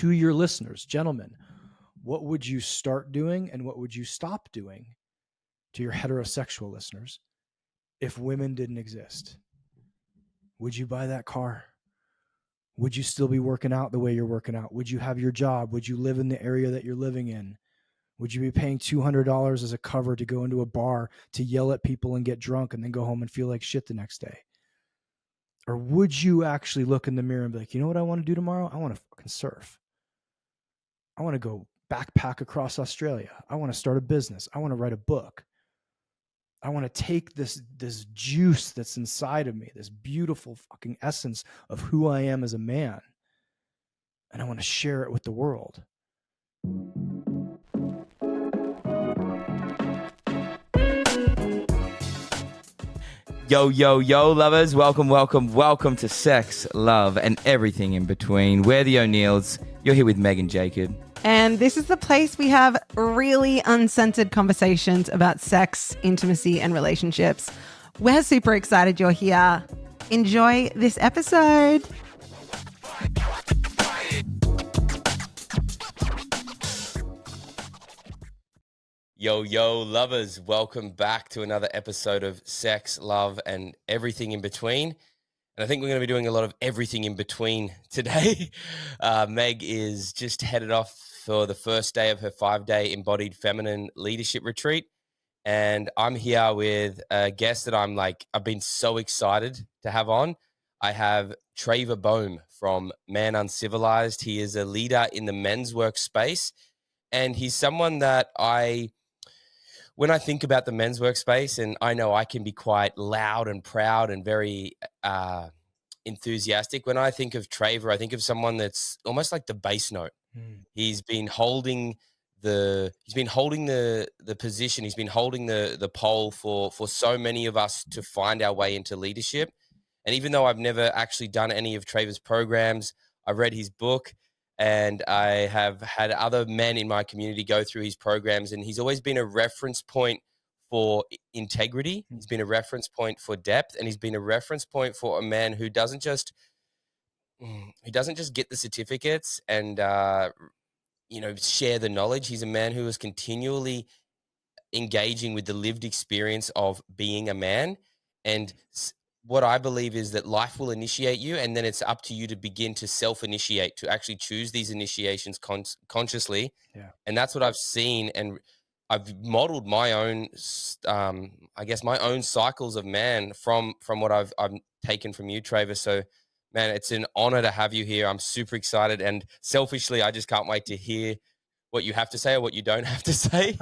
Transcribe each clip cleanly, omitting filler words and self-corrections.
to your listeners, gentlemen, what would you start doing and what would you stop doing to your heterosexual listeners if women didn't exist? Would you buy that car? Would you still be working out the way you're working out? Would you have your job? Would you live in the area that you're living in? Would you be paying $200 as a cover to go into a bar to yell at people and get drunk and then go home and feel like shit the next day? Or would you actually look in the mirror and be like, you know what I want to do tomorrow? I want to fucking surf. I want to go backpack across Australia. I want to start a business. I want to write a book. I want to take this juice that's inside of me, this beautiful fucking essence of who I am as a man, and I want to share it with the world. Yo, yo, yo, lovers. Welcome to Sex, Love, and Everything in Between. We're the O'Neills. You're here with Meg and Jacob. And this is the place we have really uncensored conversations about sex, intimacy, and relationships. We're super excited you're here. Enjoy this episode. Yo, yo, lovers. Welcome back to another episode of Sex, Love, and Everything in Between. And I think we're going to be doing a lot of everything in between today. Meg is just headed off for the first day of her 5-day embodied feminine leadership retreat. And I'm here with a guest that I've been so excited to have on. I have Traver Boehm from Man Uncivilized. He is a leader in the men's work space. And he's someone that when I think about the men's workspace, and I know I can be quite loud and proud and very enthusiastic. When I think of Traver, I think of someone that's almost like the bass note. He's been holding the position. He's been holding the pole for so many of us to find our way into leadership. And even though I've never actually done any of Traver's programs, I've read his book. And I have had other men in my community go through his programs, and he's always been a reference point for integrity. He's been a reference point for depth, and he's been a reference point for a man who doesn't just get the certificates and share the knowledge. He's a man who is continually engaging with the lived experience of being a man. And what I believe is that life will initiate you, and then it's up to you to begin to self-initiate, to actually choose these initiations consciously. Yeah. And that's what I've seen, and I've modeled my own, my own cycles of man from what I've taken from you, Traver. So, man, it's an honor to have you here. I'm super excited, and selfishly, I just can't wait to hear what you have to say or what you don't have to say.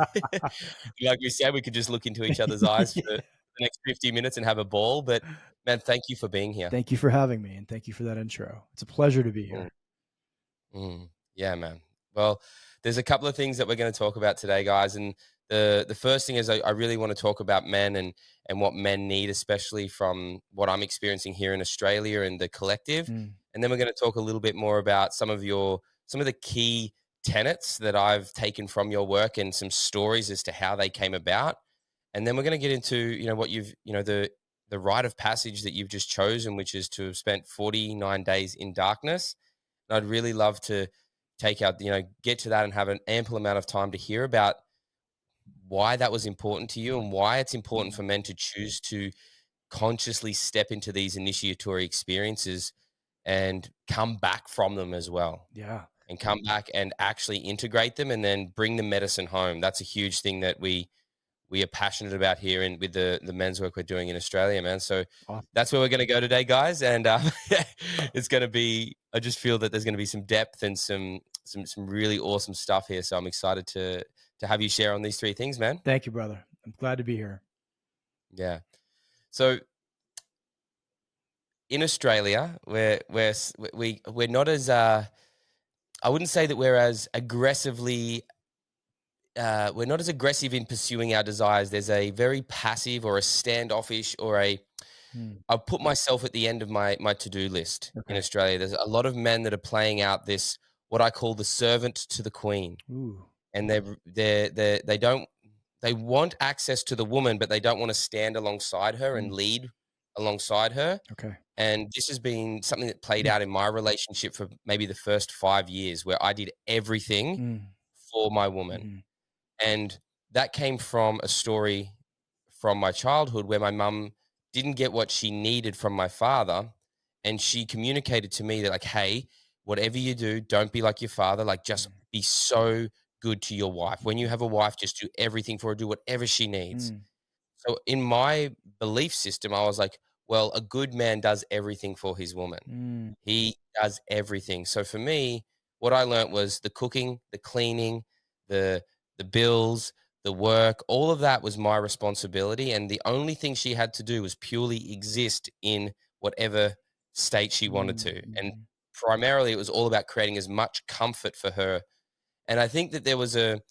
Like we said, we could just look into each other's eyes for the next 50 minutes and have a ball. But man, thank you for being here. Thank you for having me, and thank you for that intro. It's a pleasure to be here. Yeah, man. Well, there's a couple of things that we're going to talk about today, guys. And the first thing is I really want to talk about men and what men need, especially from what I'm experiencing here in Australia and the collective. And then we're going to talk a little bit more about some of the key tenets that I've taken from your work and some stories as to how they came about. And then we're going to get into, what you've, the rite of passage that you've just chosen, which is to have spent 49 days in darkness. And I'd really love to get to that and have an ample amount of time to hear about why that was important to you and why it's important for men to choose to consciously step into these initiatory experiences and come back from them as well. Yeah. And come back and actually integrate them and then bring the medicine home. That's a huge thing that we are passionate about here and with the men's work we're doing in Australia, man. So awesome. That's where we're going to go today, guys. And it's going to be, I just feel that there's going to be some depth and some really awesome stuff here. So I'm excited to have you share on these three things, man. Thank you, brother. I'm glad to be here. Yeah. So in Australia, we're not as I wouldn't say that we're as aggressively, we're not as aggressive in pursuing our desires. There's a very passive or a standoffish or I'll put myself at the end of my to-do list in Australia. There's a lot of men that are playing out this, what I call the servant to the queen. Ooh. And they want access to the woman, but they don't want to stand alongside her and lead alongside her. Okay. And this has been something that played out in my relationship for maybe the first 5 years, where I did everything Mm. for my woman. Mhm. And that came from a story from my childhood where my mum didn't get what she needed from my father. And she communicated to me that, like, hey, whatever you do, don't be like your father. Like, just Mm. be so good to your wife. When you have a wife, just do everything for her, do whatever she needs. Mm. So in my belief system, I was like, well, a good man does everything for his woman. Mm. He does everything. So for me, what I learned was the cooking, the cleaning, the the bills, the work, all of that was my responsibility. And the only thing she had to do was purely exist in whatever state she wanted Mm. to. And Mhm. primarily it was all about creating as much comfort for her. And I think that there was a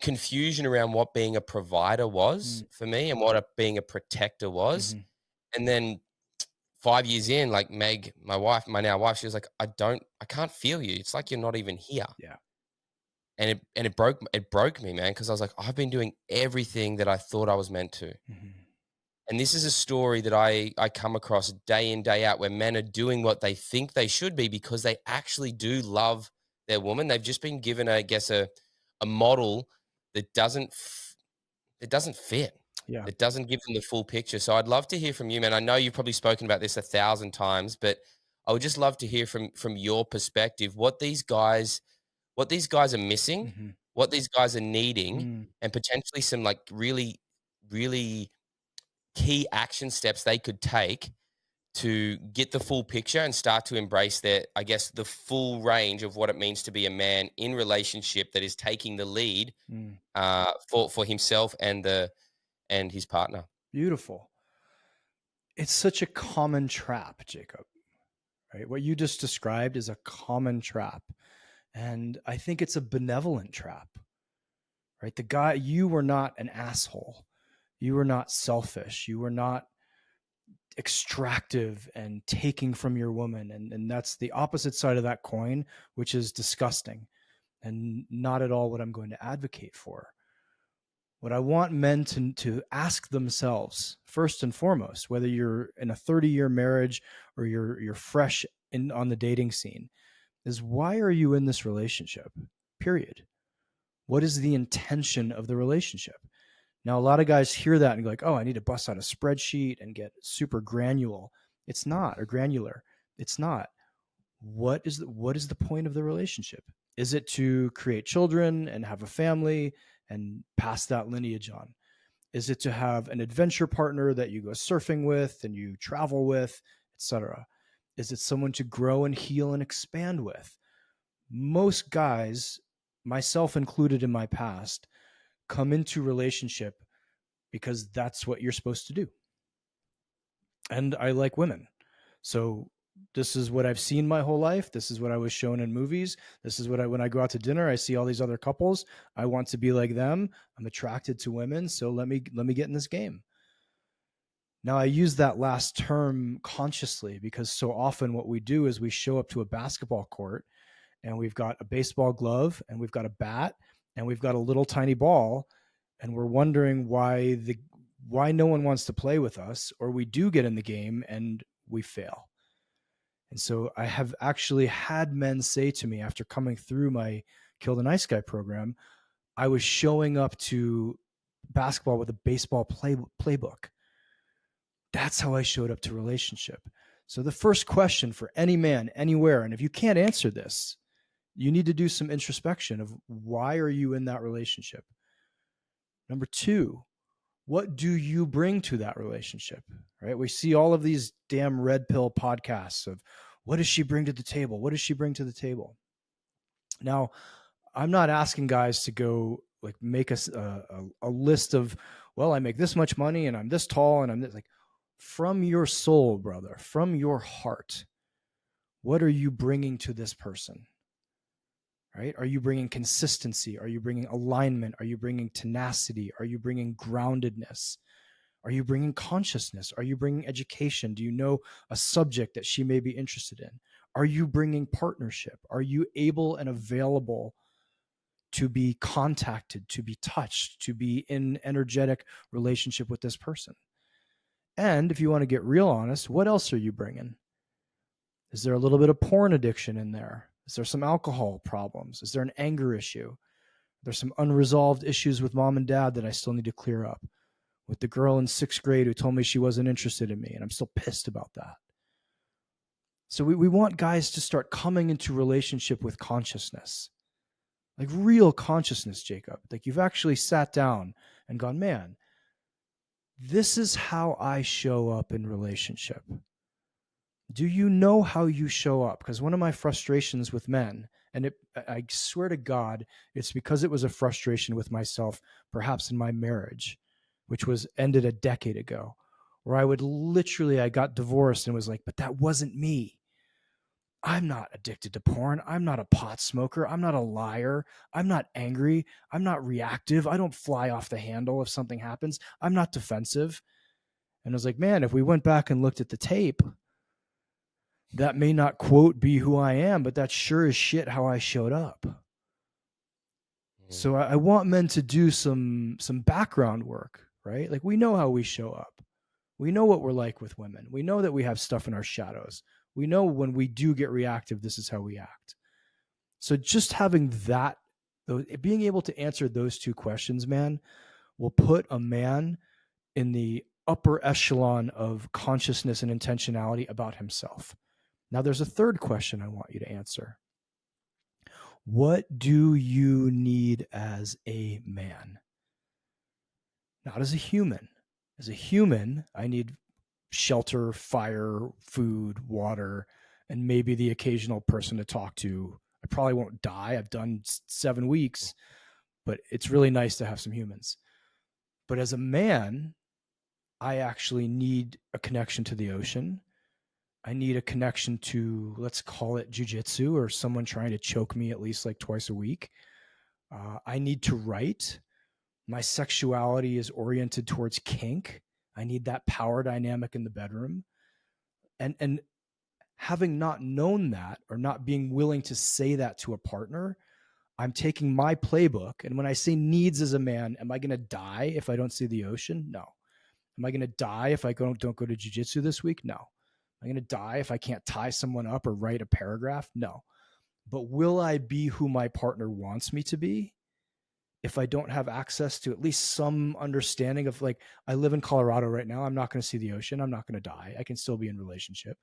confusion around what being a provider was Mm. for me and what being a protector was. Mhm. And then 5 years in, like Meg, my wife, my now wife, she was like, I can't feel you. It's like you're not even here. Yeah. And it broke me, man, because I was like, I've been doing everything that I thought I was meant to. Mhm. And this is a story that I come across day in, day out, where men are doing what they think they should be because they actually do love their woman. They've just been given, I guess, a model that doesn't fit. Yeah. It doesn't give them the full picture. So I'd love to hear from you, man. I know you've probably spoken about this 1,000 times, but I would just love to hear from your perspective what these guys are missing, Mhm. what these guys are needing, Mm. and potentially some like really, really key action steps they could take to get the full picture and start to embrace their, I guess, the full range of what it means to be a man in relationship that is taking the lead Mm. for himself and his partner. Beautiful. It's such a common trap, Jacob, right? What you just described is a common trap. And I think it's a benevolent trap, right? The guy, you were not an asshole. You were not selfish. You were not extractive and taking from your woman. And that's the opposite side of that coin, which is disgusting and not at all what I'm going to advocate for. What I want men to ask themselves, first and foremost, whether you're in a 30-year marriage or you're fresh on the dating scene, is why are you in this relationship? Period. What is the intention of the relationship? Now, a lot of guys hear that and go like, oh, I need to bust out a spreadsheet and get super granular. It's not, or granular. It's not. What is the point of the relationship? Is it to create children and have a family and pass that lineage on? Is it to have an adventure partner that you go surfing with and you travel with, etc.? Is it someone to grow and heal and expand with? Most guys, myself included in my past, come into relationship because that's what you're supposed to do. And I like women. So this is what I've seen my whole life. This is what I was shown in movies. This is what when I go out to dinner, I see all these other couples. I want to be like them. I'm attracted to women. So let me get in this game. Now I use that last term consciously because so often what we do is we show up to a basketball court and we've got a baseball glove and we've got a bat and we've got a little tiny ball and we're wondering why no one wants to play with us, or we do get in the game and we fail. And so I have actually had men say to me after coming through my Kill the Nice Guy program, I was showing up to basketball with a baseball playbook. That's how I showed up to relationship. So the first question for any man anywhere, and if you can't answer this, you need to do some introspection of why are you in that relationship? Number two, what do you bring to that relationship? Right? We see all of these damn red pill podcasts of what does she bring to the table? What does she bring to the table? Now, I'm not asking guys to go like make us a list of, well, I make this much money and I'm this tall and I'm this, like, from your soul, brother, from your heart, what are you bringing to this person? Right? Are you bringing consistency? Are you bringing alignment? Are you bringing tenacity? Are you bringing groundedness? Are you bringing consciousness? Are you bringing education? Do you know a subject that she may be interested in? Are you bringing partnership? Are you able and available to be contacted, to be touched, to be in energetic relationship with this person? And if you want to get real honest, what else are you bringing? Is there a little bit of porn addiction in there? Is there some alcohol problems? Is there an anger issue? There's some unresolved issues with mom and dad that I still need to clear up. With the girl in 6th grade who told me she wasn't interested in me, and I'm still pissed about that. So we want guys to start coming into relationship with consciousness, like real consciousness, Jacob. Like you've actually sat down and gone, man, this is how I show up in relationship. Do you know how you show up? Because one of my frustrations with men, and I swear to God, it's because it was a frustration with myself, perhaps in my marriage, which was ended a decade ago, where I got divorced and was like, but that wasn't me. I'm not addicted to porn. I'm not a pot smoker. I'm not a liar. I'm not angry. I'm not reactive. I don't fly off the handle if something happens. I'm not defensive. And I was like, man, if we went back and looked at the tape, that may not quote be who I am, but that's sure as shit how I showed up. So I want men to do some background work, right? Like we know how we show up. We know what we're like with women. We know that we have stuff in our shadows. We know when we do get reactive, this is how we act. So just having that, being able to answer those two questions, man, will put a man in the upper echelon of consciousness and intentionality about himself. Now, there's a third question I want you to answer. What do you need as a man? Not as a human. As a human, I need shelter, fire, food, water, and maybe the occasional person to talk to. I probably won't die. I've done 7 weeks, but it's really nice to have some humans. But as a man, I actually need a connection to the ocean. I need a connection to, let's call it jujitsu, or someone trying to choke me at least like twice a week. I need to write. My sexuality is oriented towards kink. I need that power dynamic in the bedroom. And having not known that, or not being willing to say that to a partner, I'm taking my playbook. And when I say needs as a man, am I going to die if I don't see the ocean? No. Am I going to die if I don't go to jiu-jitsu this week? No. Am I going to die if I can't tie someone up or write a paragraph? No. But will I be who my partner wants me to be if I don't have access to at least some understanding of, like, I live in Colorado right now. I'm not going to see the ocean. I'm not going to die. I can still be in relationship.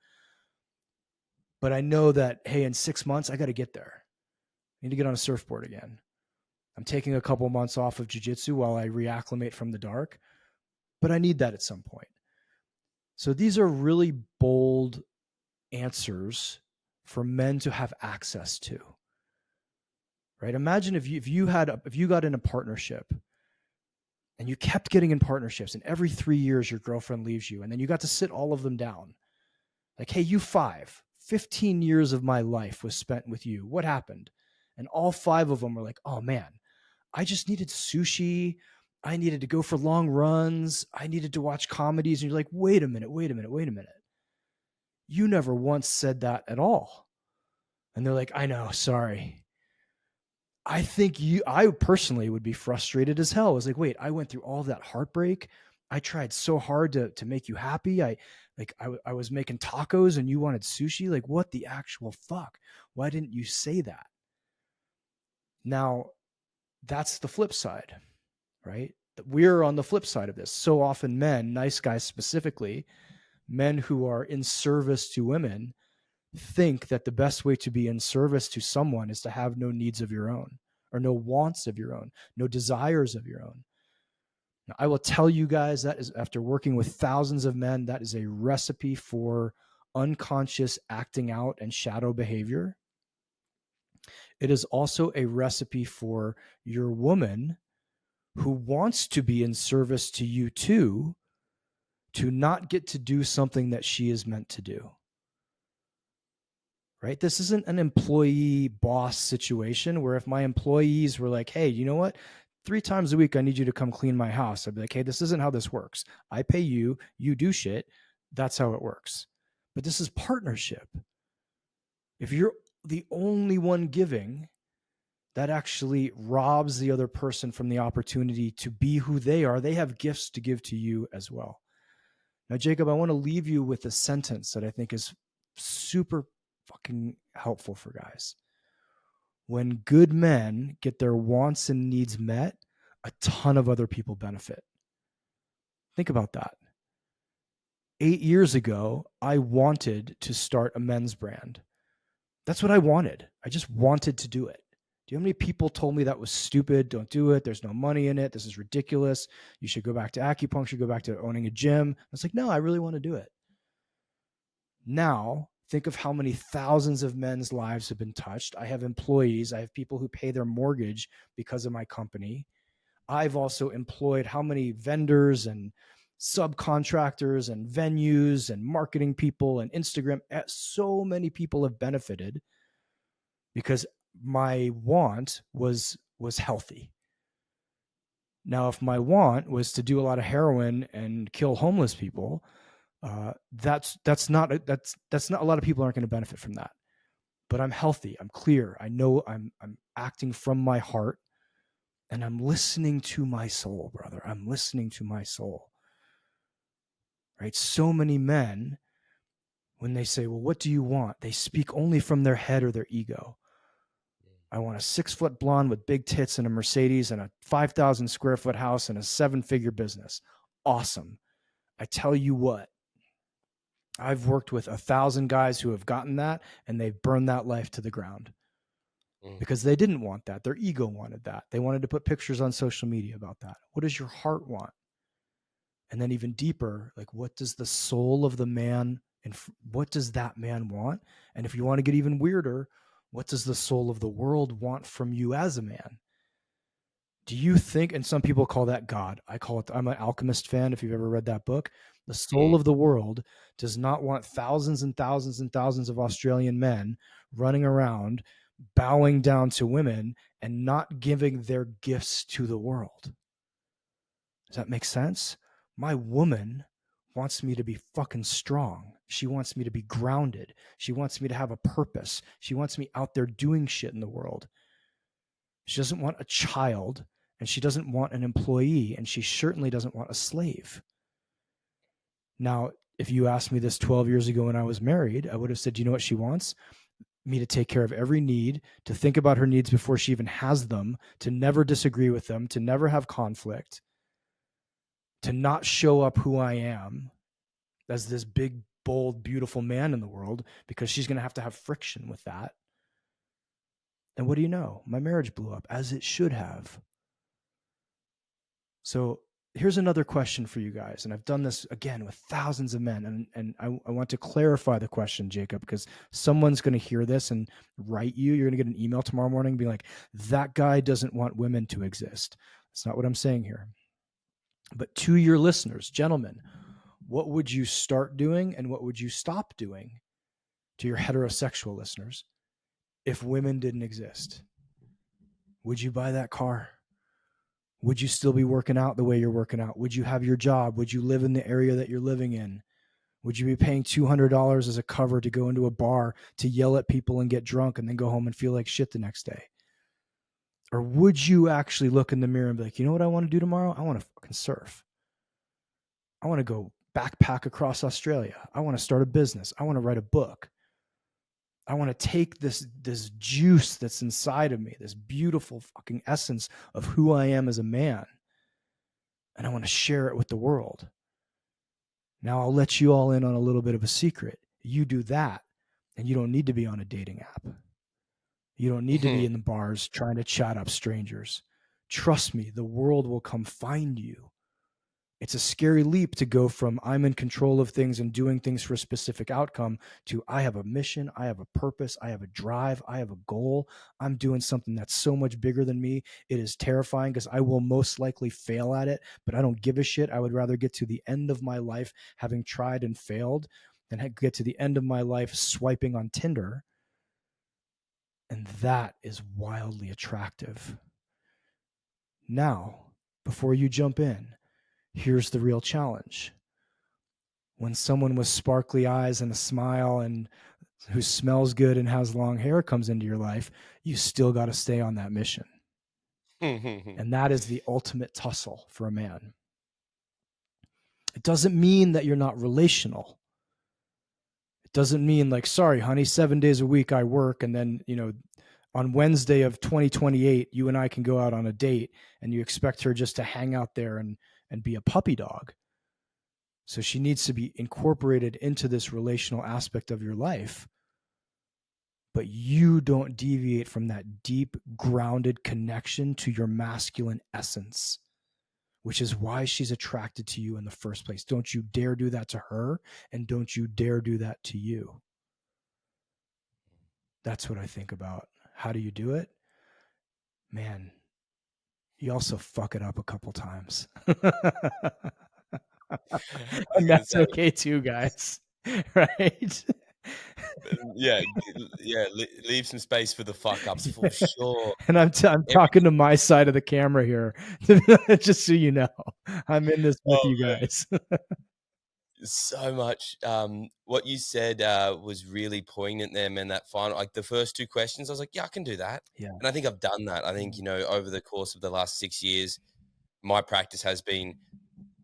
But I know that, hey, in 6 months, I got to get there. I need to get on a surfboard again. I'm taking a couple months off of jiu-jitsu while I reacclimate from the dark, but I need that at some point. So these are really bold answers for men to have access to, right? Imagine if you got in a partnership and you kept getting in partnerships, and every 3 years your girlfriend leaves you, and then you got to sit all of them down. Like, hey, 15 years of my life was spent with you. What happened? And all 5 of them were like, oh man, I just needed sushi. I needed to go for long runs. I needed to watch comedies. And you're like, wait a minute. You never once said that at all. And they're like, I know, sorry. I personally would be frustrated as hell. I was like, wait, I went through all that heartbreak. I tried so hard to make you happy. I was making tacos and you wanted sushi. Like, what the actual fuck? Why didn't you say that? Now, that's the flip side, right? We're on the flip side of this. So often men, nice guys specifically, men who are in service to women, think that the best way to be in service to someone is to have no needs of your own, or no wants of your own, no desires of your own. Now, I will tell you guys, that is, after working with thousands of men, that is a recipe for unconscious acting out and shadow behavior. It is also a recipe for your woman who wants to be in service to you too, to not get to do something that she is meant to do. Right? This isn't an employee boss situation where if my employees were like, hey, you know what? 3 times a week, I need you to come clean my house. I'd be like, hey, this isn't how this works. I pay you, you do shit. That's how it works. But this is partnership. If you're the only one giving, that actually robs the other person from the opportunity to be who they are. They have gifts to give to you as well. Now, Jacob, I want to leave you with a sentence that I think is super fucking helpful for guys. When good men get their wants and needs met, a ton of other people benefit. Think about that. 8 years ago, I wanted to start a men's brand. That's what I wanted. I just wanted to do it. Do you know how many people told me that was stupid? Don't do it. There's no money in it. This is ridiculous. You should go back to acupuncture, go back to owning a gym. I was like, no, I really want to do it. Now, think of how many thousands of men's lives have been touched. I have employees. I have people who pay their mortgage because of my company. I've also employed how many vendors and subcontractors and venues and marketing people and Instagram. So many people have benefited because my want was healthy. Now, if my want was to do a lot of heroin and kill homeless people, that's not a lot of people aren't going to benefit from that. But I'm healthy. I'm clear. I know I'm acting from my heart, and I'm listening to my soul, brother. I'm listening to my soul. Right? So many men, when they say, well, what do you want? They speak only from their head or their ego. I want a 6-foot blonde with big tits and a Mercedes and a 5,000 square foot house and a 7-figure business. Awesome. I tell you what, I've worked with 1,000 guys who have gotten that, and they've burned that life to the ground because they didn't want that. Their ego wanted that. They wanted to put pictures on social media about that. What does your heart want? And then even deeper, like, what does the soul of the man, and what does that man want? And if you want to get even weirder, what does the soul of the world want from you as a man? Do you think, and some people call that God. I call it, I'm an Alchemist fan, if you've ever read that book. The soul of the world does not want thousands and thousands and thousands of Australian men running around, bowing down to women and not giving their gifts to the world. Does that make sense? My woman wants me to be fucking strong. She wants me to be grounded. She wants me to have a purpose. She wants me out there doing shit in the world. She doesn't want a child, and she doesn't want an employee, and she certainly doesn't want a slave. Now, if you asked me this 12 years ago when I was married, I would have said, do you know what she wants? Me to take care of every need, to think about her needs before she even has them, to never disagree with them, to never have conflict, to not show up who I am as this big, bold, beautiful man in the world, because she's going to have friction with that. And what do you know? My marriage blew up, as it should have. So here's another question for you guys. And I've done this again with thousands of men. And I want to clarify the question, Jacob, because someone's going to hear this and write you. You're going to get an email tomorrow morning and be like, that guy doesn't want women to exist. That's not what I'm saying here. But to your listeners, gentlemen, what would you start doing and what would you stop doing, to your heterosexual listeners, if women didn't exist? Would you buy that car? Would you still be working out the way you're working out? Would you have your job? Would you live in the area that you're living in? Would you be paying $200 as a cover to go into a bar to yell at people and get drunk and then go home and feel like shit the next day? Or would you actually look in the mirror and be like, you know what I want to do tomorrow? I want to fucking surf. I want to go backpack across Australia. I want to start a business. I want to write a book. I want to take this juice that's inside of me, this beautiful fucking essence of who I am as a man, and I want to share it with the world. Now, I'll let you all in on a little bit of a secret. You do that, and you don't need to be on a dating app. You don't need to be in the bars trying to chat up strangers. Trust me, the world will come find you. It's a scary leap to go from I'm in control of things and doing things for a specific outcome to I have a mission, I have a purpose, I have a drive, I have a goal. I'm doing something that's so much bigger than me. It is terrifying because I will most likely fail at it, but I don't give a shit. I would rather get to the end of my life having tried and failed than get to the end of my life swiping on Tinder. And that is wildly attractive. Now, before you jump in, here's the real challenge. When someone with sparkly eyes and a smile and who smells good and has long hair comes into your life, you still got to stay on that mission. And that is the ultimate tussle for a man. It doesn't mean that you're not relational. It doesn't mean like, sorry, honey, 7 days a week I work, and then, on Wednesday of 2028, you and I can go out on a date, and you expect her just to hang out there and be a puppy dog. So she needs to be incorporated into this relational aspect of your life. But you don't deviate from that deep, grounded connection to your masculine essence, which is why she's attracted to you in the first place. Don't you dare do that to her, and don't you dare do that to you. That's what I think about. How do you do it? Man, you also fuck it up a couple times. I was And gonna that's say, okay too, guys. Right? yeah, leave some space for the fuck ups for sure. And I'm talking to my side of the camera here, just so you know. I'm in this with Oh you man, guys. so much. What you said was really poignant there, man. That final, like the first two questions, I was like, yeah, I can do that, Yeah. and I think I've done that. I think over the course of the last 6 years, my practice has been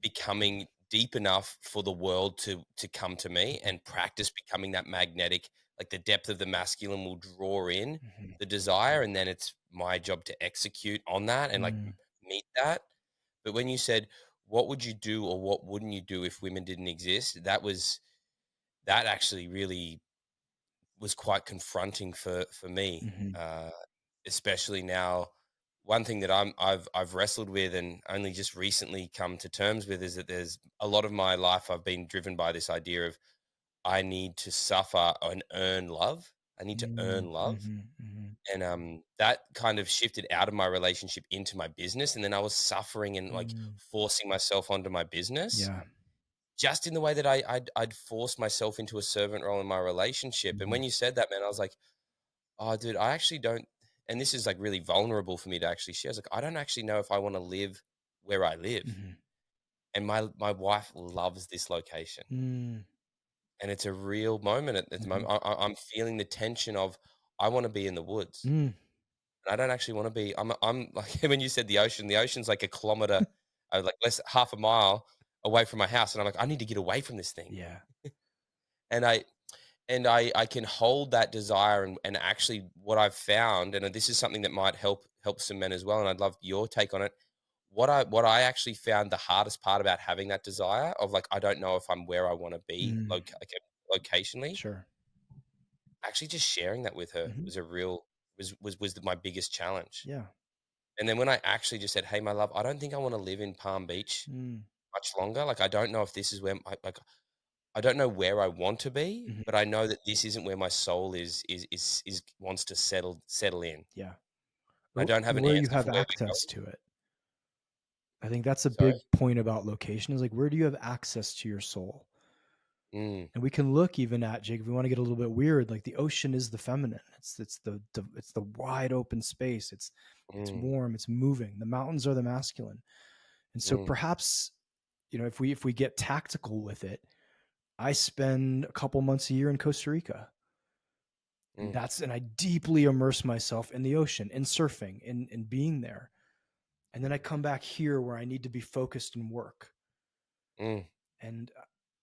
becoming deep enough for the world to come to me, and practice becoming that magnetic, like the depth of the masculine will draw in Mhm. the desire, and then it's my job to execute on that and like Mm, meet that. But when you said, what would you do or what wouldn't you do if women didn't exist, that actually really was quite confronting for me, mhm, especially now. One thing that I've wrestled with and only just recently come to terms with is that there's a lot of my life I've been driven by this idea of I need to suffer and earn love. I need to earn mm, love. mhm, mhm, And that kind of shifted out of my relationship into my business. And then I was suffering and like mm. forcing myself onto my business, Yeah. just in the way that I'd forced myself into a servant role in my relationship. And Mhm, when you said that, man, I was like, oh, dude, I actually don't. And this is like really vulnerable for me to actually share. I was like, I don't actually know if I want to live where I live. mhm, And my wife loves this location, mm, and it's a real moment at the mhm, moment. I'm feeling the tension of I want to be in the woods, mm. and I don't actually want to be. I'm like when you said the ocean. The ocean's like a kilometer, like less half a mile away from my house, and I'm like, I need to get away from this thing. Yeah. And I can hold that desire, and actually what I've found, and this is something that might help some men as well, and I'd love your take on it. What I actually found the hardest part about having that desire of like I don't know if I'm where I want to be Mm. locationally, Sure. actually just sharing that with her Mhm. was a real was my biggest challenge. Yeah. And then when I actually just said, "Hey, my love, I don't think I want to live in Palm Beach Mm. much longer. Like I don't know if this is where I don't know where I want to be, Mhm. but I know that this isn't where my soul is wants to settle in. Yeah. I don't have And an where you answer have for where we're access going." to it. I think that's a Sorry? big point about location, is like, where do you have access to your soul? Mm, And we can look even at, Jake, if we want to get a little bit weird, like the ocean is the feminine. It's the wide open space. It's mm, warm, it's moving. The mountains are the masculine. And so mm, perhaps, if we get tactical with it, I spend a couple months a year in Costa Rica. mm, And I deeply immerse myself in the ocean, in surfing, in being there. And then I come back here where I need to be focused and work. mm, And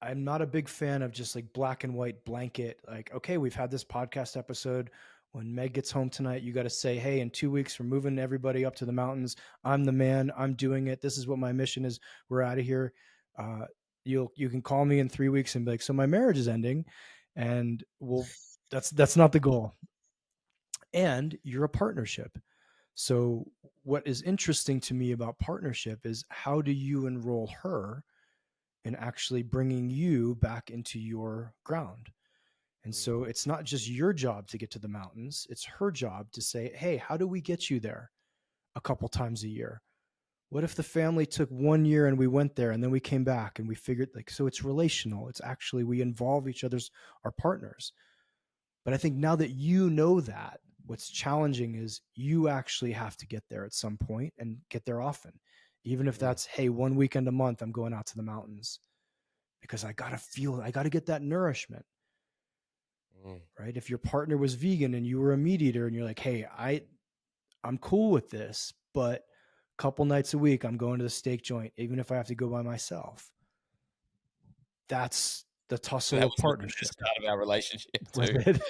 I'm not a big fan of just like black and white blanket, like, okay, we've had this podcast episode. When Meg gets home tonight, you got to say, hey, in 2 weeks, we're moving everybody up to the mountains. I'm the man. I'm doing it. This is what my mission is. We're out of here. Uh, you can call me in 3 weeks and be like, so my marriage is ending. And that's not the goal. And you're a partnership. So what is interesting to me about partnership is, how do you enroll her and actually bringing you back into your ground? And mm, so it's not just your job to get to the mountains, it's her job to say, hey, how do we get you there a couple times a year? What if the family took 1 year and we went there and then we came back and we figured, like, so it's relational. It's actually, we involve each other's, our partners. But I think now that you know that, what's challenging is you actually have to get there at some point and get there often. Even if mm, that's, hey, 1 weekend a month, I'm going out to the mountains because I got to get that nourishment, mm, right? If your partner was vegan and you were a meat eater and you're like, hey, I'm cool with this, but a couple nights a week, I'm going to the steak joint, even if I have to go by myself. that's the tussle That of was literally the partnership. start of our relationship Was too. it?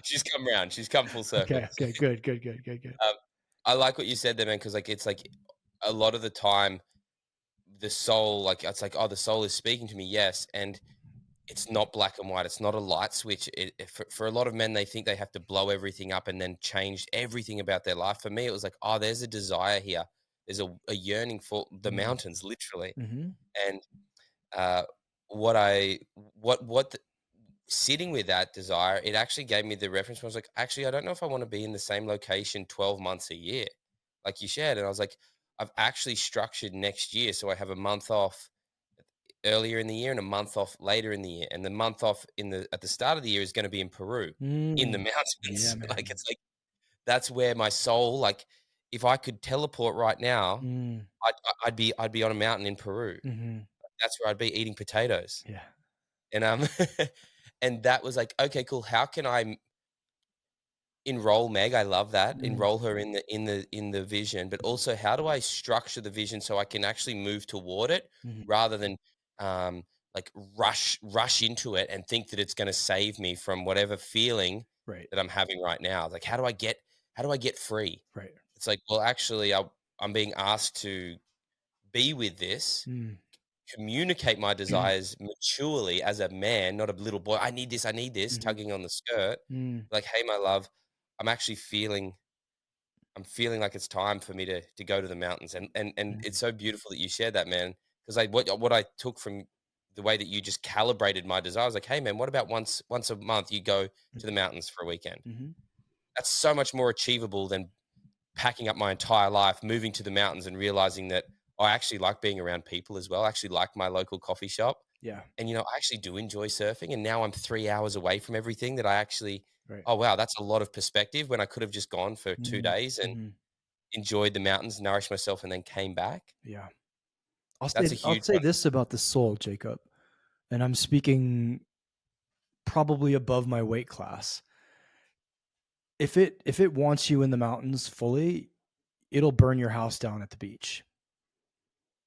She's come round. She's come full circle. Okay, okay, good, good, good, good, good. Um, I like what you said there, man, because like it's like a lot of the time the soul, like it's like, oh, the soul is speaking to me, yes, and it's not black and white. It's not a light switch. For a lot of men, they think they have to blow everything up and then change everything about their life. For me, it was like, oh, there's a desire here. There's a yearning for the Mm, mountains, literally, mhm, and uh, what I what the, sitting with that desire, it actually gave me the reference. Where I was like, actually, I don't know if I want to be in the same location 12 months a year, like you shared. And I was like, I've actually structured next year, so I have a month off earlier in the year and a month off later in the year. And the month off at the start of the year is going to be in Peru, in the mm. Yeah, mountains. Like man. it's like that's where my soul, like, if I could teleport right now, Mm, I'd be on a mountain in Peru. mhm. That's where I'd be eating potatoes. Yeah. And and that was like, okay, cool. How can I enroll Meg? I love that. Mm, Enroll her in the vision, but also how do I structure the vision so I can actually move toward it mhm. rather than um like rush into it and think that it's going to save me from whatever feeling Right, that I'm having right now. Like how do I get free? right. It's like, well, actually I'm being asked to be with this, Mm. communicate my desires maturely as a man, not a little boy. I need this, Mhm, tugging on the skirt. mm, Like, hey, my love, I'm actually I'm feeling like it's time for me to go to the mountains. And mm, it's so beautiful that you shared that, man. Because what I took from the way that you just calibrated my desire, I was like, hey man, what about once a month you go mm, to the mountains for a weekend? mhm. That's so much more achievable than packing up my entire life, moving to the mountains and realizing that I actually like being around people as well. I actually like my local coffee shop. Yeah, And, I actually do enjoy surfing. And now I'm 3 hours away from everything that I actually, right. oh, wow, that's a lot of perspective when I could have just gone for two Mm, days and mhm. enjoyed the mountains, nourished myself, and then came back. Yeah. That's a I'll huge say one. this about the soul, Jacob, and I'm speaking probably above my weight class. If it wants you in the mountains fully, it'll burn your house down at the beach.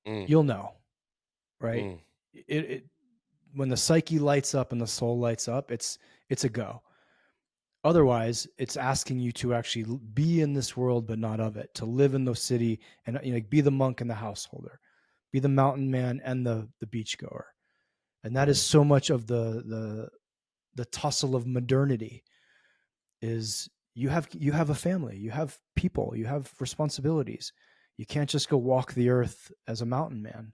Mm, You'll know, right? mm, It when the psyche lights up and the soul lights up, it's a go. Otherwise, it's asking you to actually be in this world but not of it, to live in the city and like be the monk and the householder, be the mountain man and the beach goer. And that is so much of the tussle of modernity is you have a family, you have people, you have responsibilities. You can't just go walk the earth as a mountain man,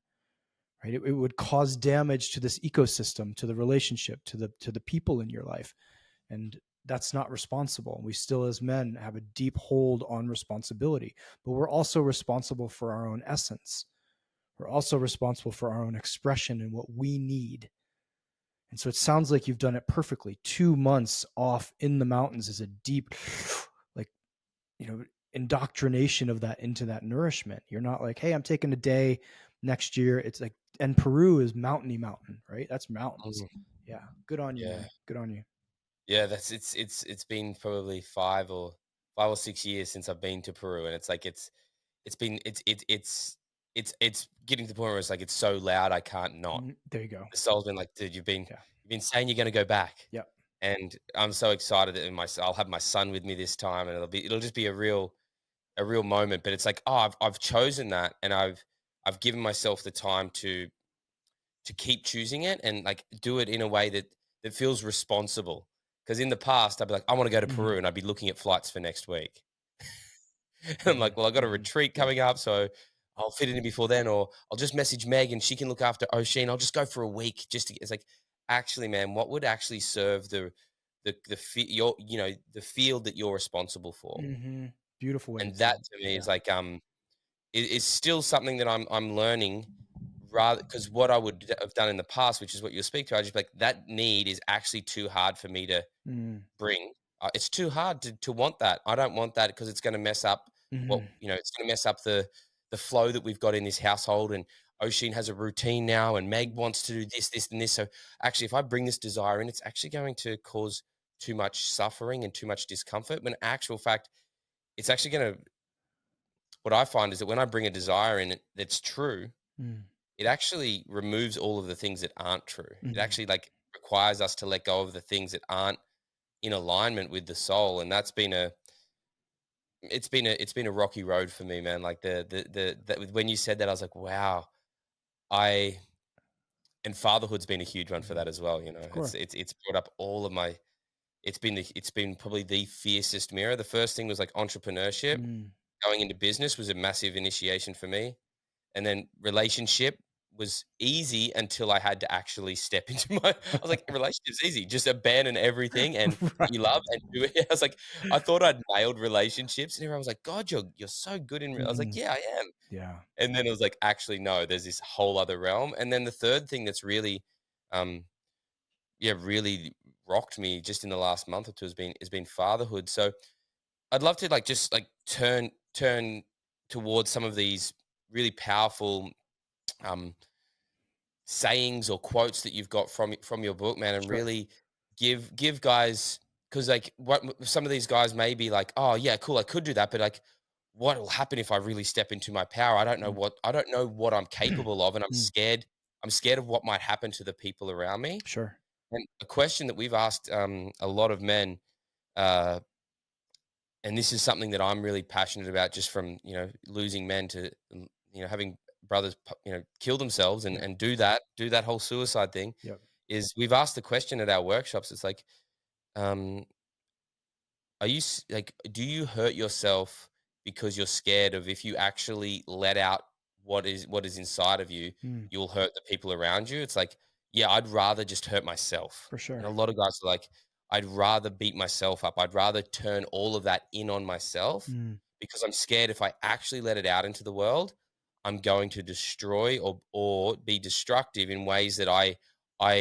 right? It would cause damage to this ecosystem, to the relationship, to the people in your life, and that's not responsible. We still, as men, have a deep hold on responsibility, but we're also responsible for our own essence. We're also responsible for our own expression and what we need. And so it sounds like you've done it perfectly. 2 months off in the mountains is a deep, like, indoctrination of that into that nourishment. You're not like, hey, I'm taking a day next year. It's like, and Peru is mountainy mountain, right? That's mountains. mm. Yeah. Good on you, Yeah. man. Good on you. Yeah. It's been probably 5 or 6 years since I've been to Peru. And it's like, it's been, it's getting to the point where it's like, it's so loud. I can't not. There you go. The soul's been like, dude, Yeah. you've been saying you're going to go back. Yep. And I'm so excited that I'll have my son with me this time, and it'll just be a real moment. But it's like, oh, I've chosen that, and I've given myself the time to keep choosing it and like do it in a way that feels responsible. Because in the past, I'd be like, I want to go to Hmm. Peru, and I'd be looking at flights for next week. And I'm Hmm. like, well, I got a Hmm. retreat Yeah. coming up, so I'll fit it in before then, or I'll just message Meg and she can look after Oshin. I'll just go for a week. It's like, actually, man, what would actually serve your the field that you're responsible for? Hmm. Beautiful way to And say that it. to me Yeah. is like is still something that I'm learning, rather, because what I would have done in the past, which is what you speak to, I just be like, that need is actually too hard for me to Mm. bring. It's too hard to want that. I don't want that because it's going to mess up Hmm. it's going to mess up the flow that we've got in this household. And Oshin has a routine now, and Meg wants to do this, and this. So actually, if I bring this desire in, it's actually going to cause too much suffering and too much discomfort. When in actual fact, it's actually going to. What I find is that when I bring a desire in that's true, Mm. it actually removes all of the things that aren't true. It Mhm. actually like requires us to let go of the things that aren't in alignment with the soul, and that's been a it's been a rocky road for me, man. Like when you said that, I was like, wow, I and fatherhood's been a huge one for Mhm. that as well. You know, Of course. it's brought up all of my. It's been probably the fiercest mirror. The first thing was like entrepreneurship. Mm. Going into business was a massive initiation for me, and then relationship was easy until I had to actually step into my. I was like, relationship's easy. Just abandon everything and that Right. you love and do it. I was like, I thought I'd nailed relationships, and everyone was like, God, you're so good in. I was like, Mm. yeah, I am. Yeah. And then it was like, actually, no, there's this whole other realm. And then the third thing that's really, um, yeah, really rocked me just in the last month or two has been fatherhood. So I'd love to like just like turn towards some of these really powerful um sayings or quotes that you've got from your book, man, and Sure. really give guys, because like what some of these guys may be like, oh yeah, cool, I could do that, but like what will happen if I really step into my power? Mm. I don't know what I'm capable of, and Mm. I'm scared of what might happen to the people around me. Sure. And a question that we've asked a lot of men, uh, and this is something that I'm really passionate about, just from losing men to having brothers kill themselves and Yep. do that whole suicide thing, Yep. is we've asked the question at our workshops. It's like, um, do you hurt yourself because you're scared of, if you actually let out what is inside of you, Mm. you'll hurt the people around you? It's like, yeah, I'd rather just hurt myself. For And sure. a lot of guys are like, I'd rather beat myself up. I'd rather turn all of that in on myself, Mm. because I'm scared if I actually let it out into the world, I'm going to destroy or be destructive in ways that I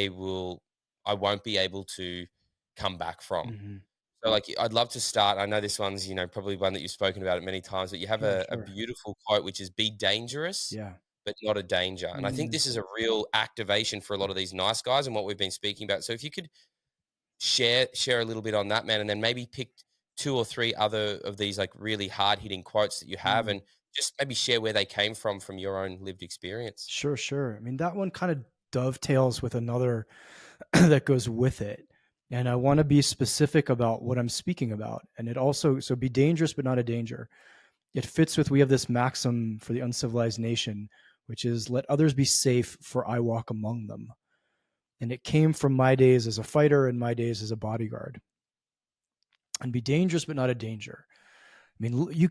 will I won't be able to come back from. Mhm. So, like, I'd love to start. I know this one's, probably one that you've spoken about it many times, but you have Sure. a Sure. beautiful quote, which is, be dangerous, Yeah. but not a danger. And I think Mm. this is a real activation for a lot of these nice guys and what we've been speaking about. So if you could share a little bit on that, man, and then maybe pick two or three other of these like really hard hitting quotes that you have, Mm. and just maybe share where they came from your own lived experience. Sure. Sure. I mean, that one kind of dovetails with another that goes with it. And I want to be specific about what I'm speaking about. And it also, so be dangerous, but not a danger. It fits with, we have this maxim for the uncivilized nation, which is let others be safe, for I walk among them. And it came from my days as a fighter and my days as a bodyguard. And be dangerous, but not a danger. I mean, we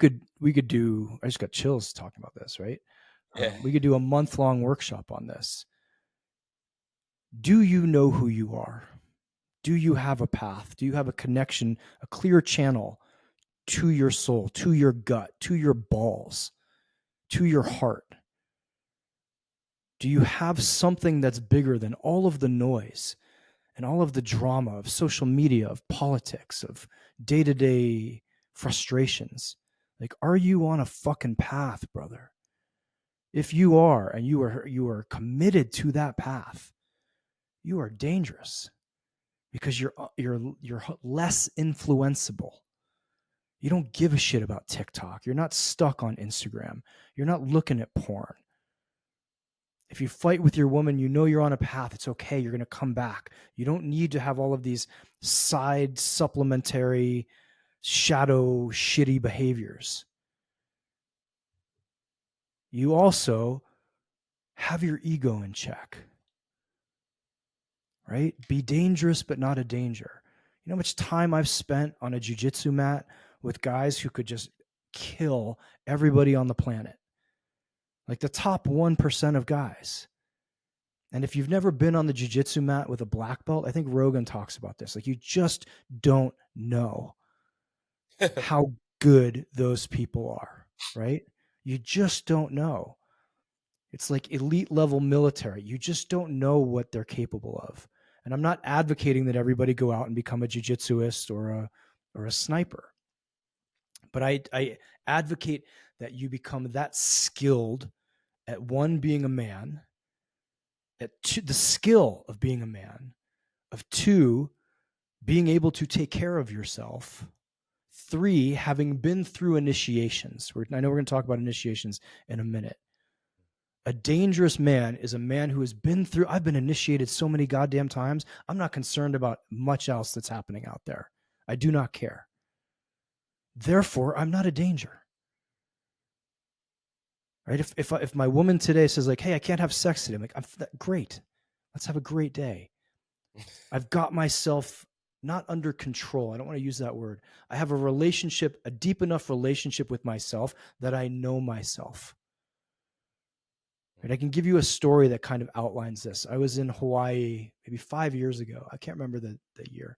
could do, I just got chills talking about this, right? Yeah. We could do a month-long workshop on this. Do you know who you are? Do you have a path? Do you have a connection, a clear channel to your soul, to your gut, to your balls, to your heart? Do you have something that's bigger than all of the noise and all of the drama of social media, of politics, of day-to-day frustrations? Like, are you on a fucking path, brother? If you are, and you are committed to that path, you are dangerous, because you're less influenceable. You don't give a shit about TikTok. You're not stuck on Instagram. You're not looking at porn. If you fight with your woman, you know you're on a path. It's okay. You're going to come back. You don't need to have all of these side supplementary shadow shitty behaviors. You also have your ego in check, right? Be dangerous, but not a danger. You know how much time I've spent on a jiu-jitsu mat with guys who could just kill everybody on the planet, like the top 1% of guys. And if you've never been on the jiu-jitsu mat with a black belt, I think Rogan talks about this. Like, you just don't know how good those people are, right? You just don't know. It's like elite level military. You just don't know what they're capable of. And I'm not advocating that everybody go out and become a jiu-jitsuist or a sniper. But I advocate that you become that skilled at, one, being a man, at two, the skill of being a man, of two, being able to take care of yourself, three, having been through initiations. I know we're going to talk about initiations in a minute. A dangerous man is a man who has been through, I've been initiated so many goddamn times. I'm not concerned about much else that's happening out there. I do not care. Therefore, I'm not a danger. Right? If my woman today says like, hey, I can't have sex today, I'm like, great. Let's have a great day. I've got myself not under control. I don't want to use that word. I have a relationship, a deep enough relationship with myself that I know myself. Right? I can give you a story that kind of outlines this. I was in Hawaii maybe 5 years ago. I can't remember the year.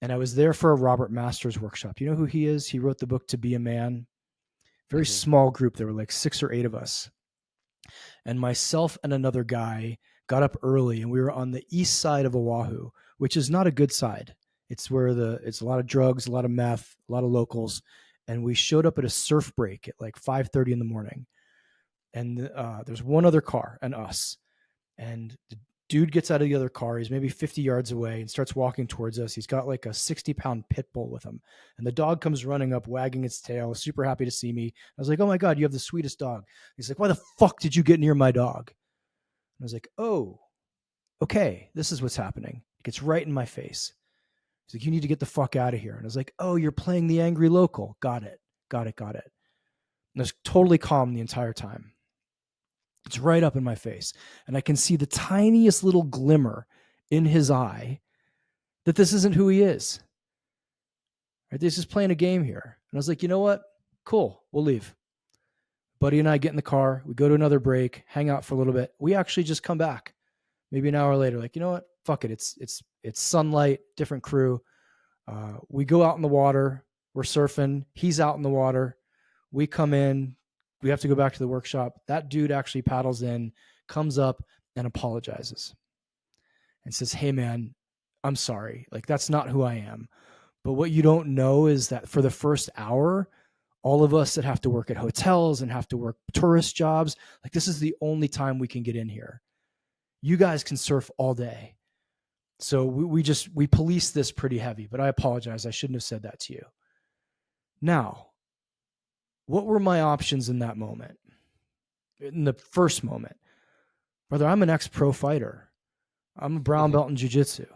And I was there for a Robert Masters workshop. You know who he is? He wrote the book To Be a Man. Very small group. There were like 6 or 8 of us. And myself and another guy got up early, and we were on the east side of Oahu, which is not a good side. It's where it's a lot of drugs, a lot of meth, a lot of locals. And we showed up at a surf break at like 5:30 in the morning. And there's one other car and us. And the dude gets out of the other car. He's maybe 50 yards away and starts walking towards us. He's got like a 60-pound pit bull with him. And the dog comes running up, wagging its tail, super happy to see me. I was like, oh my God, you have the sweetest dog. He's like, why the fuck did you get near my dog? And I was like, oh, okay, this is what's happening. It gets right in my face. He's like, you need to get the fuck out of here. And I was like, oh, you're playing the angry local. Got it. And I was totally calm the entire time. It's right up in my face. And I can see the tiniest little glimmer in his eye that this isn't who he is. Right? This is playing a game here. And I was like, you know what? Cool. We'll leave. Buddy and I get in the car. We go to another break, hang out for a little bit. We actually just come back maybe an hour later. Like, you know what? Fuck it. It's sunlight, different crew. We go out in the water. We're surfing. He's out in the water. We come in. We have to go back to the workshop. That dude actually paddles in, comes up and apologizes and says, hey man, I'm sorry. Like, that's not who I am. But what you don't know is that for the first hour, all of us that have to work at hotels and have to work tourist jobs, like, this is the only time we can get in here. You guys can surf all day. So we police this pretty heavy, but I apologize. I shouldn't have said that to you. Now, what were my options in that moment? In the first moment, brother, I'm an ex-pro fighter. I'm a brown belt in jiu-jitsu.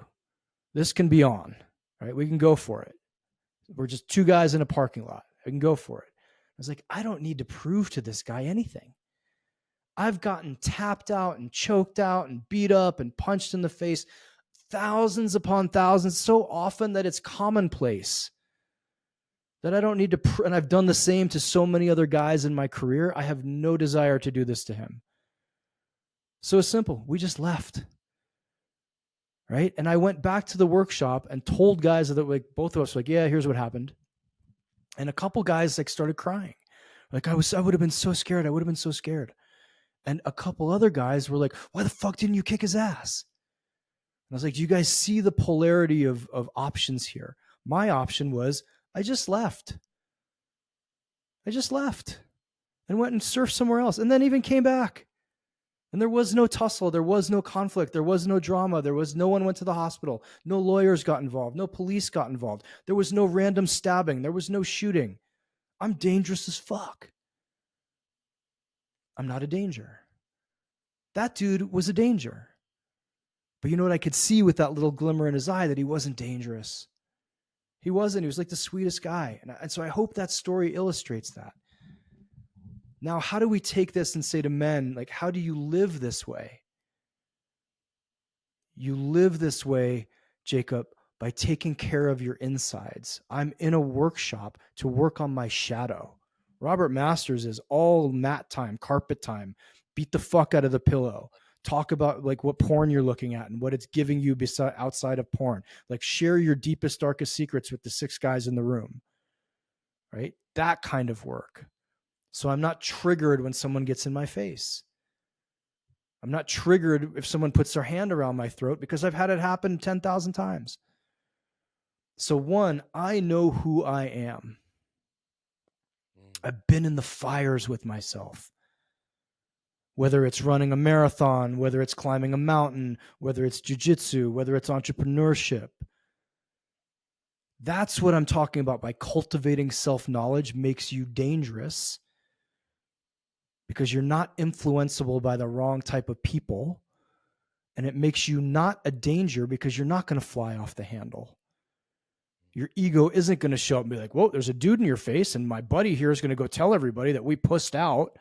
This can be on, right? We can go for it. We're just 2 guys in a parking lot. I can go for it. I was like, I don't need to prove to this guy anything. I've gotten tapped out and choked out and beat up and punched in the face thousands upon thousands, so often that it's commonplace. That I don't need to, and I've done the same to so many other guys in my career. I have no desire to do this to him. So it's simple. We just left. Right? And I went back to the workshop and told guys that, like, both of us were like, yeah, here's what happened. And a couple guys like started crying. Like, I would have been so scared. I would have been so scared. And a couple other guys were like, why the fuck didn't you kick his ass? And I was like, do you guys see the polarity of options here? My option was, I just left and went and surfed somewhere else, and then even came back. And there was no tussle. There was no conflict. There was no drama. No one went to the hospital. No lawyers got involved. No police got involved. There was no random stabbing. There was no shooting. I'm dangerous as fuck. I'm not a danger. That dude was a danger. But you know what? I could see with that little glimmer in his eye that he wasn't dangerous. He wasn't. He was like the sweetest guy. And so I hope that story illustrates that. Now, how do we take this and say to men, like, how do you live this way? You live this way, Jacob, by taking care of your insides. I'm in a workshop to work on my shadow. Robert Masters is all mat time, carpet time, beat the fuck out of the pillow. Talk about like what porn you're looking at and what it's giving you outside of porn. Like, share your deepest, darkest secrets with the 6 guys in the room, right? That kind of work. So I'm not triggered when someone gets in my face. I'm not triggered if someone puts their hand around my throat because I've had it happen 10,000 times. So 1, I know who I am. I've been in the fires with myself. Whether it's running a marathon, whether it's climbing a mountain, whether it's jiu-jitsu, whether it's entrepreneurship. That's what I'm talking about by cultivating self-knowledge makes you dangerous. because you're not influenceable by the wrong type of people. And it makes you not a danger because you're not going to fly off the handle. Your ego isn't going to show up and be like, whoa, there's a dude in your face, and my buddy here is going to go tell everybody that we pussed out,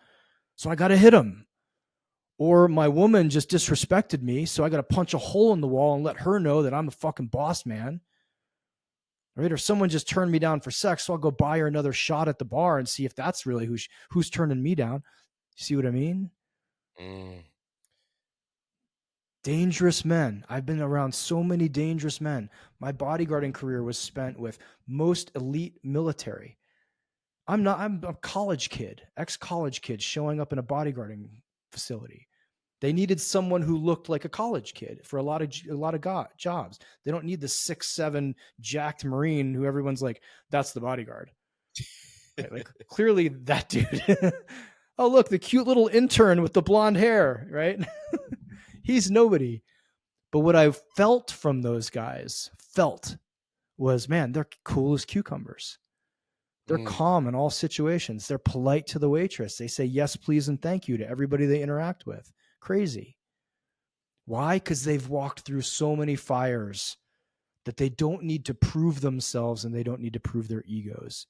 so I got to hit him. Or my woman just disrespected me, so I got to punch a hole in the wall and let her know that I'm the fucking boss man. Right? Or someone just turned me down for sex, so I'll go buy her another shot at the bar and see if that's really who's turning me down. You see what I mean? Mm. Dangerous men. I've been around so many dangerous men. My bodyguarding career was spent with most elite military. I'm a college kid, ex-college kid showing up in a bodyguarding facility. They needed someone who looked like a college kid for a lot of jobs. They don't need the 6'7" jacked Marine who everyone's like, that's the bodyguard. Right? Like clearly that dude. Oh, look, the cute little intern with the blonde hair, right? He's nobody. But what I felt from those guys was, man, they're cool as cucumbers. They're calm in all situations. They're polite to the waitress. They say yes, please, and thank you to everybody they interact with. Crazy. Why? Because they've walked through so many fires that they don't need to prove themselves and they don't need to prove their egos.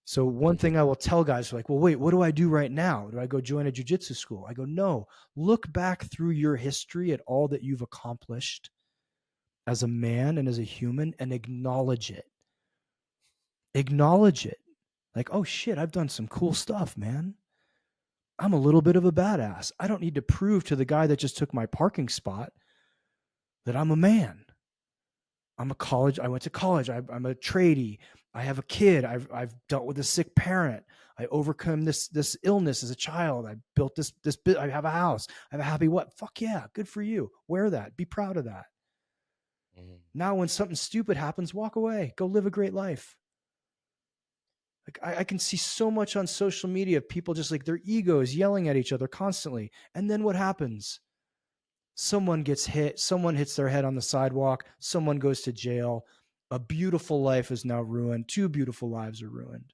So one thing I will tell guys like, well, wait, what do I do right now? Do I go join a jiu-jitsu school? I go, no, look back through your history at all that you've accomplished as a man and as a human and acknowledge it. Acknowledge it. Like, oh shit, I've done some cool stuff, man. I'm a little bit of a badass. I don't need to prove to the guy that just took my parking spot that I'm a man. I went to college. I'm a tradie. I have a kid. I've dealt with a sick parent. I overcome this illness as a child. I built this bit. I have a house. I have a happy what? Fuck yeah. Good for you. Wear that. Be proud of that. Now when something stupid happens, walk away. Go live a great life. Like I can see so much on social media of people just like their egos yelling at each other constantly. And then what happens? Someone gets hit, someone hits their head on the sidewalk, someone goes to jail. A beautiful life is now ruined. 2 beautiful lives are ruined.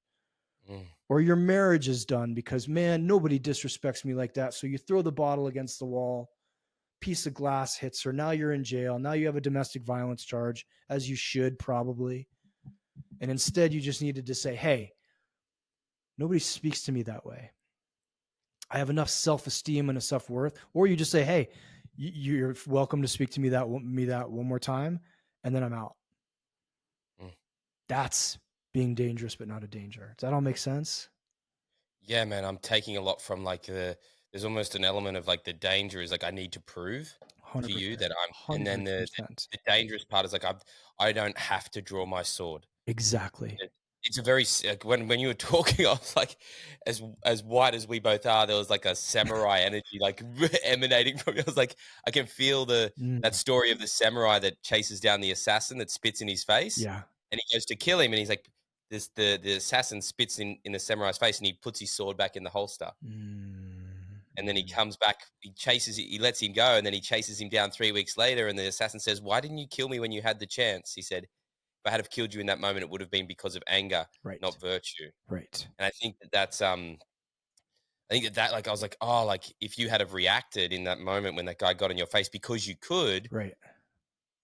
Or your marriage is done because, man, nobody disrespects me like that. So you throw the bottle against the wall, piece of glass hits her. Now you're in jail. Now you have a domestic violence charge, as you should probably. And instead, you just needed to say, hey, nobody speaks to me that way. I have enough self-esteem and enough self-worth. Or you just say, hey, you're welcome to speak to me that one more time, and then I'm out. That's being dangerous, but not a danger. Does that all make sense? Yeah, man. I'm taking a lot from like there's almost an element of like the danger is like I need to prove to you 100%. that and then 100%. the dangerous part is like I don't have to draw my sword. Exactly. It's a very like when you were talking, I was like, as white as we both are, there was like a samurai energy like emanating from you. I was like, I can feel that story of the samurai that chases down the assassin that spits in his face. Yeah. And he goes to kill him, and he's like, the assassin spits in the samurai's face, and he puts his sword back in the holster. And then he comes back, he lets him go, and then he chases him down 3 weeks later, and the assassin says, "Why didn't you kill me when you had the chance?" He said, if I had have killed you in that moment, it would have been because of anger, not virtue. Right. And I think I think that like I was like, oh, like if you had have reacted in that moment when that guy got in your face because you could, right.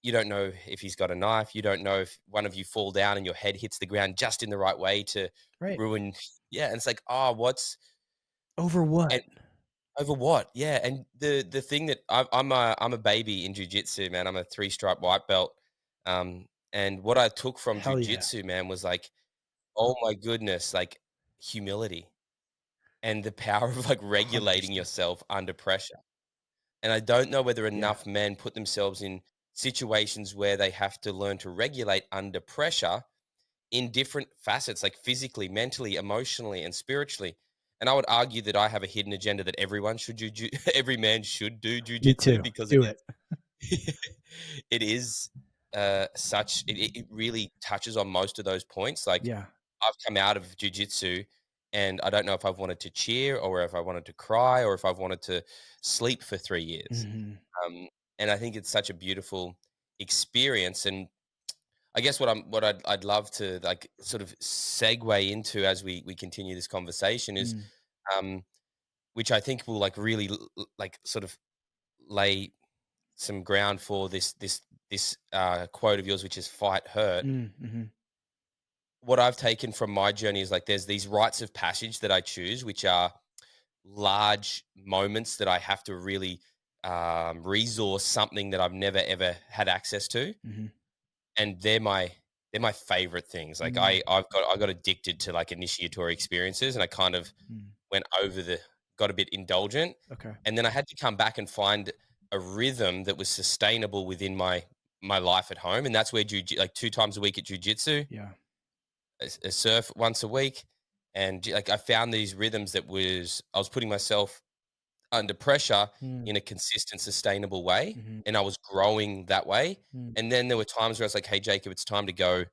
You don't know if he's got a knife. You don't know if one of you fall down and your head hits the ground just in the right way to ruin. Yeah, and it's like, oh, what's over what? And, over what? Yeah, and the thing that I'm a baby in jiu-jitsu, man. I'm a 3-stripe white belt. And what I took from jiu-jitsu, man, was like, oh my goodness, like humility and the power of like regulating 100%. yourself under pressure. And I don't know whether enough men put themselves in situations where they have to learn to regulate under pressure in different facets, like physically, mentally, emotionally, and spiritually. And I would argue that I have a hidden agenda that everyone should do, every man should do Me jujitsu too. because Do it. it is it really touches on most of those points. Like I've come out of jujitsu and I don't know if I've wanted to cheer or if I wanted to cry or if I've wanted to sleep for 3 years. And I think it's such a beautiful experience. And I guess what I'd love to like sort of segue into as we continue this conversation is which I think will like really like sort of lay some ground for this quote of yours, which is fight hurt. Mm-hmm. What I've taken from my journey is like there's these rites of passage that I choose, which are large moments that I have to really resource something that I've never ever had access to, Mm-hmm. and they're my favorite things. Like I got addicted to like initiatory experiences, and I kind of Mm. went over the got a bit indulgent, Okay. and then I had to come back and find a rhythm that was sustainable within my life at home, and that's where like 2 times a week at jujitsu, Yeah. a surf once a week, and like I found these rhythms that I was putting myself under pressure Mm. in a consistent, sustainable way, Mm-hmm. and I was growing that way. Mm. And then there were times where I was like, "Hey, Jacob, it's time to go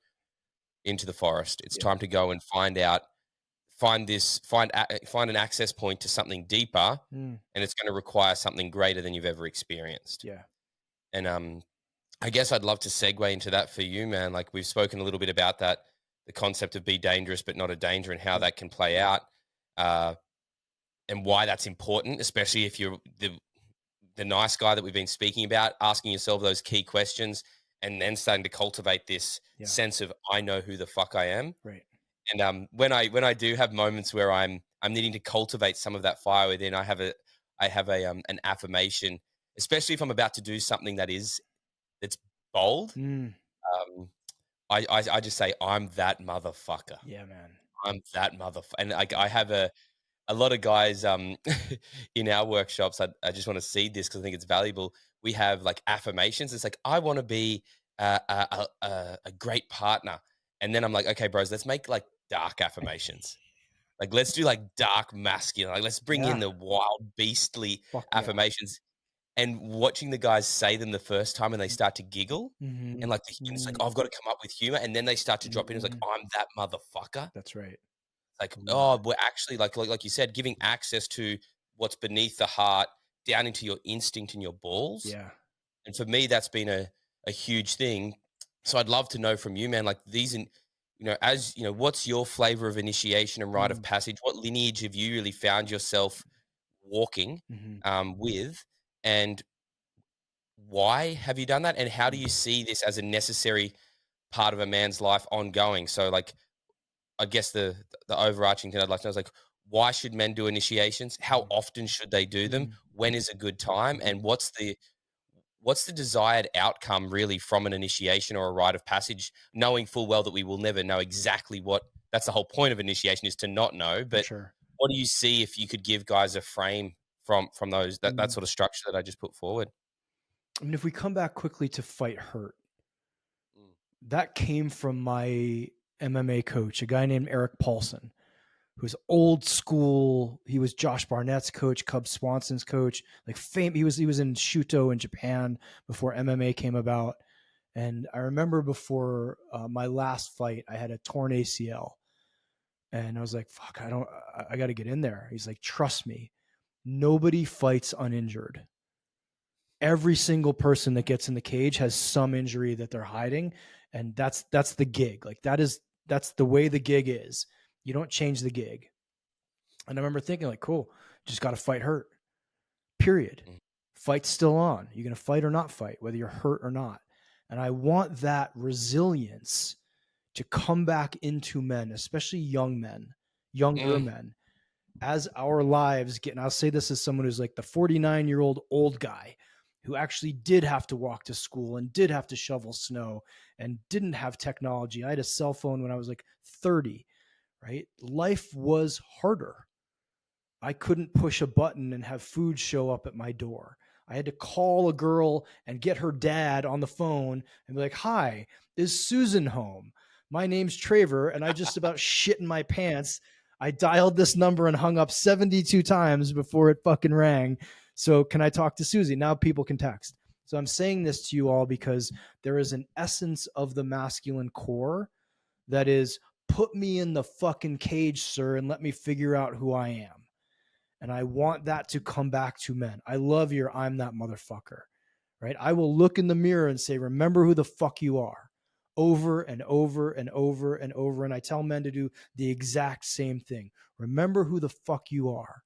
into the forest. It's Yeah. time to go and find an access point to something deeper, Mm. and it's going to require something greater than you've ever experienced." Yeah. And I guess I'd love to segue into that for you, man. Like we've spoken a little bit about that, the concept of be dangerous but not a danger, and how Yeah. that can play out, uh, and why that's important, especially if you're the nice guy that we've been speaking about, asking yourself those key questions, and then starting to cultivate this Yeah. sense of I know who the fuck I am. Right. And when I do have moments where I'm needing to cultivate some of that fire within, I have an affirmation, especially if I'm about to do something that's bold. Mm. Um, I just say I'm that motherfucker. Yeah, man. I'm that motherfucker, and I have a lot of guys in our workshops. I just want to seed this because I think it's valuable. We have like affirmations. It's like I want to be a great partner, and then I'm like, okay, bros, let's make like dark affirmations. Like let's do like dark masculine. Like let's bring in Yeah. the wild beastly Fuck yeah. affirmations. And watching the guys say them the first time and they start to giggle, Mm-hmm. and like it's like, oh, I've got to come up with humor, and then they start to drop in. It's like Mm-hmm. I'm that motherfucker. That's right. Like, Ooh. oh, we're actually like you said, giving access to what's beneath the heart down into your instinct and your balls. Yeah. And for me, that's been a huge thing. So I'd love to know from you, man, like as you know, what's your flavor of initiation and rite of Mm. passage? What lineage have you really found yourself walking Mm-hmm. with? And why have you done that? And how do Mm. you see this as a necessary part of a man's life ongoing? So like I guess the overarching thing I'd like to know is like, why should men do initiations? How often should they do them? Mm. When is a good time? Mm-hmm. And what's the desired outcome really from an initiation or a rite of passage, knowing full well that we will never know exactly what that's the whole point of initiation is to not know. For But sure. what do you see if you could give guys a frame from that Mm. sort of structure that I just put forward? I mean, if we come back quickly to fight hurt, Mm. that came from my MMA coach, a guy named Eric Paulson, who's old school. He was Josh Barnett's coach, Cub Swanson's coach, like fame. He was in Shuto in Japan before MMA came about. And I remember before my last fight, I had a torn ACL, and I was like, "Fuck, I got to get in there." He's like, "Trust me, nobody fights uninjured. Every single person that gets in the cage has some injury that they're hiding, and that's the gig. Like that's the way the gig is. You don't change the gig." And I remember thinking, like, cool, just got to fight hurt. Period. Mm. Fight's still on. You're going to fight or not fight, whether you're hurt or not. And I want that resilience to come back into men, especially young men, younger Mm. men, as our lives get. And I'll say this as someone who's like the 49-year-old old guy who actually did have to walk to school and did have to shovel snow and didn't have technology. I had a cell phone when I was like 30, right? Life was harder. I couldn't push a button and have food show up at my door. I had to call a girl and get her dad on the phone and be like, "Hi, is Susan home? My name's Traver, and I just about shit in my pants. I dialed this number and hung up 72 times before it fucking rang. So can I talk to Susie?" Now people can text. So I'm saying this to you all because there is an essence of the masculine core that is, put me in the fucking cage, sir, and let me figure out who I am. And I want that to come back to men. I love your "I'm that motherfucker," right? I will look in the mirror and say, "Remember who the fuck you are," over and over and over and over. And I tell men to do the exact same thing. Remember who the fuck you are.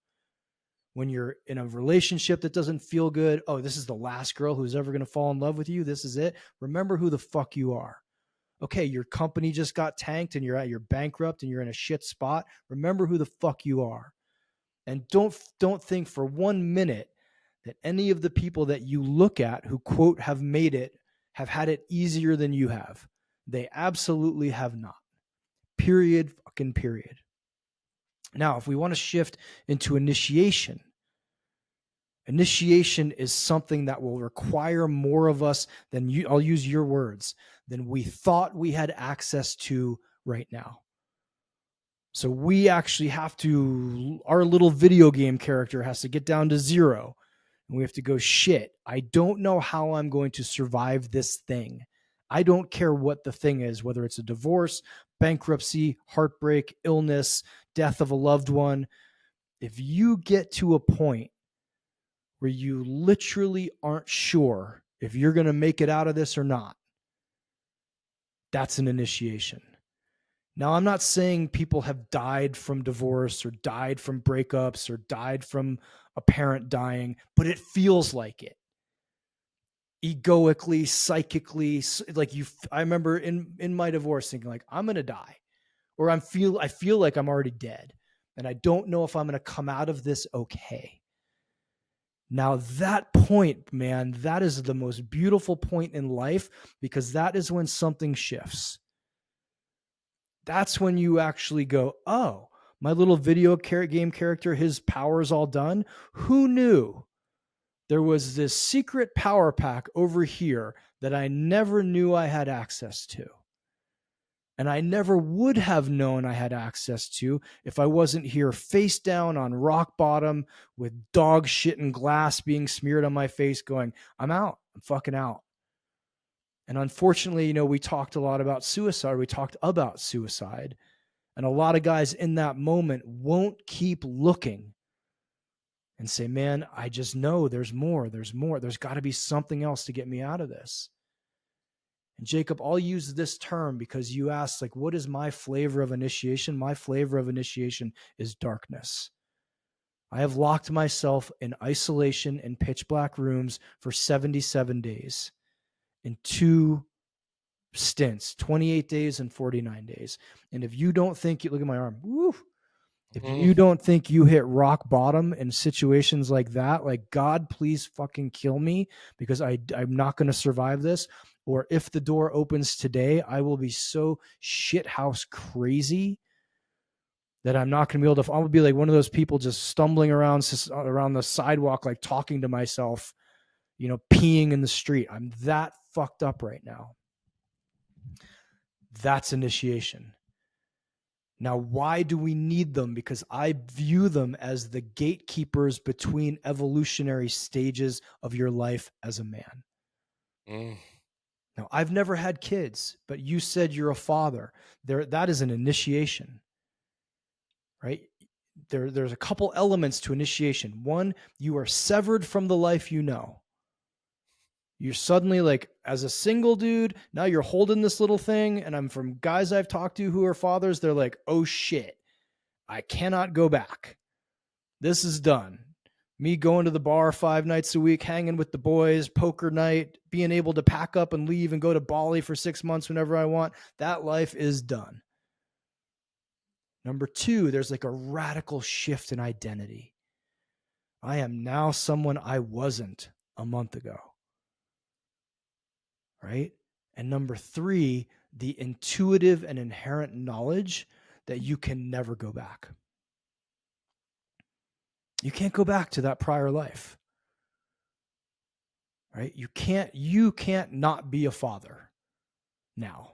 when you're in a relationship that doesn't feel good. Oh, this is the last girl who's ever going to fall in love with you. This is it. Remember who the fuck you are. Okay, your company just got tanked and you're bankrupt and you're in a shit spot. Remember who the fuck you are. And don't think for 1 minute that any of the people that you look at who quote have made it have had it easier than you have. They absolutely have not. Period fucking period. Now, if we want to shift into initiation is something that will require more of us than I'll use your words, than we thought we had access to right now. So we actually have to, our little video game character has to get down to 0. And we have to go, shit, I don't know how I'm going to survive this thing. I don't care what the thing is, whether it's a divorce, bankruptcy, heartbreak, illness, death of a loved one. If you get to a point where you literally aren't sure if you're going to make it out of this or not, that's an initiation. Now, I'm not saying people have died from divorce or died from breakups or died from a parent dying, but it feels like it. Egoically, psychically, like I remember in my divorce thinking like, I'm going to die, or I feel like I'm already dead and I don't know if I'm going to come out of this okay. Now that point, man, that is the most beautiful point in life, because that is when something shifts. That's when you actually go, oh, my little video game character, his power's all done. Who knew there was this secret power pack over here that I never knew I had access to? And I never would have known I had access to if I wasn't here face down on rock bottom with dog shit and glass being smeared on my face going, I'm out. I'm fucking out. And unfortunately, we talked a lot about suicide. We talked about suicide. And a lot of guys in that moment won't keep looking and say, man, I just know there's more. There's more. There's got to be something else to get me out of this. And Jacob, I'll use this term because you asked, like, what is my flavor of initiation? My flavor of initiation is darkness. I have locked myself in isolation in pitch black rooms for 77 days in 2 stints, 28 days and 49 days. And if you don't think, look at my arm, woo, if you don't think you hit rock bottom in situations like that, like, God, please fucking kill me, because I'm not going to survive this. Or if the door opens today, I will be so shithouse crazy that I'm not going to be able to, I'll be like one of those people just stumbling around the sidewalk, like talking to myself, peeing in the street. I'm that fucked up right now. That's initiation. Now, why do we need them? Because I view them as the gatekeepers between evolutionary stages of your life as a man. Now, I've never had kids, but you said you're a father. That is an initiation, right? There's a couple elements to initiation. One, you are severed from the life you know. You're suddenly, like, as a single dude, now you're holding this little thing. And I'm from guys I've talked to who are fathers. They're like, oh shit, I cannot go back. This is done. Me going to the bar 5 nights a week, hanging with the boys, poker night, being able to pack up and leave and go to Bali for 6 months whenever I want. That life is done. Number 2, there's like a radical shift in identity. I am now someone I wasn't a month ago. Right? And number 3, the intuitive and inherent knowledge that you can never go back. You can't go back to that prior life. Right? You can't not be a father now.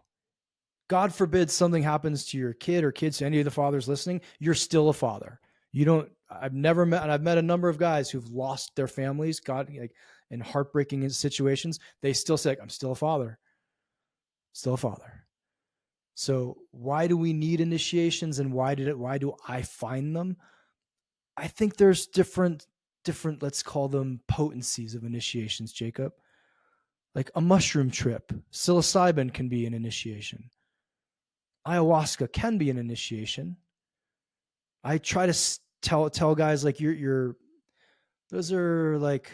God forbid something happens to your kid or kids, to any of the fathers listening, you're still a father. I've never met, and I've met a number of guys who've lost their families, in heartbreaking situations. They still say, I'm still a father. Still a father. So why do we need initiations, and why do I find them? I think there's different, let's call them potencies of initiations, Jacob. Like a mushroom trip, psilocybin can be an initiation. Ayahuasca can be an initiation. I try to tell guys, like, you're Those are like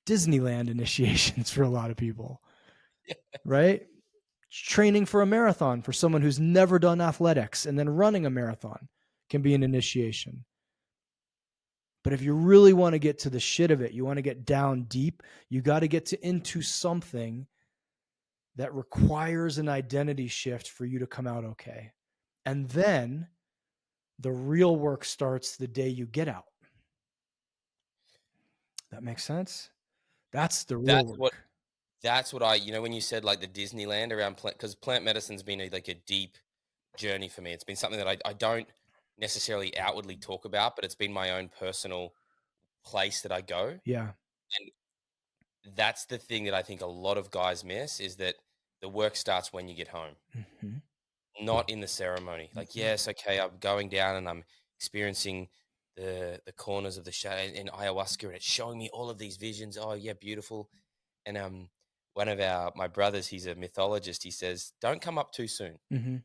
Disneyland initiations for a lot of people, Yeah. right? Training for a marathon for someone who's never done athletics and then running a marathon can be an initiation. But if you really want to get to the shit of it, you want to get down deep, you got to get into something that requires an identity shift for you to come out okay. And then the real work starts the day you get out. That makes sense? That's the real That's what work. that's what I, when you said like the Disneyland around plant, because plant medicine's been like a deep journey for me. It's been something that I don't necessarily outwardly talk about, but it's been my own personal place that I go. Yeah. And that's the thing that I think a lot of guys miss is that the work starts when you get home, Mhm. not in the ceremony. Like, Mhm. yes, okay, I'm going down and I'm experiencing the corners of the shadow in ayahuasca, and it's showing me all of these visions. Oh yeah, beautiful. And one of my brothers, he's a mythologist. He says, "Don't come up too soon. Mhm.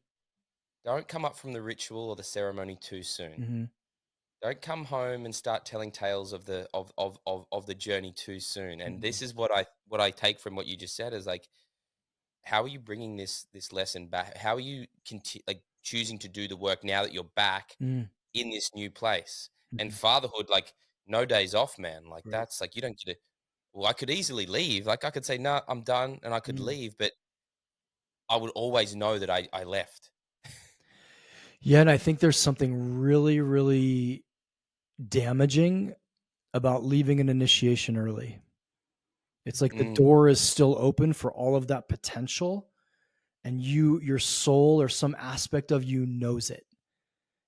Don't come up from the ritual or the ceremony too soon. Mhm. Don't come home and start telling tales of the journey too soon." And Mhm. this is what I take from what you just said is like, how are you bringing this lesson back? How are you like choosing to do the work now that you're back Mm. in this new place? And Mhm. fatherhood, like no days off, man. Like Right. that's like you don't get it. Well, I could easily leave. Like I could say, "No, I'm done," and I could Mm. leave, but I would always know that I left. Yeah, and I think there's something really, really damaging about leaving an initiation early. It's like the Mm, door is still open for all of that potential, and your soul or some aspect of you knows it.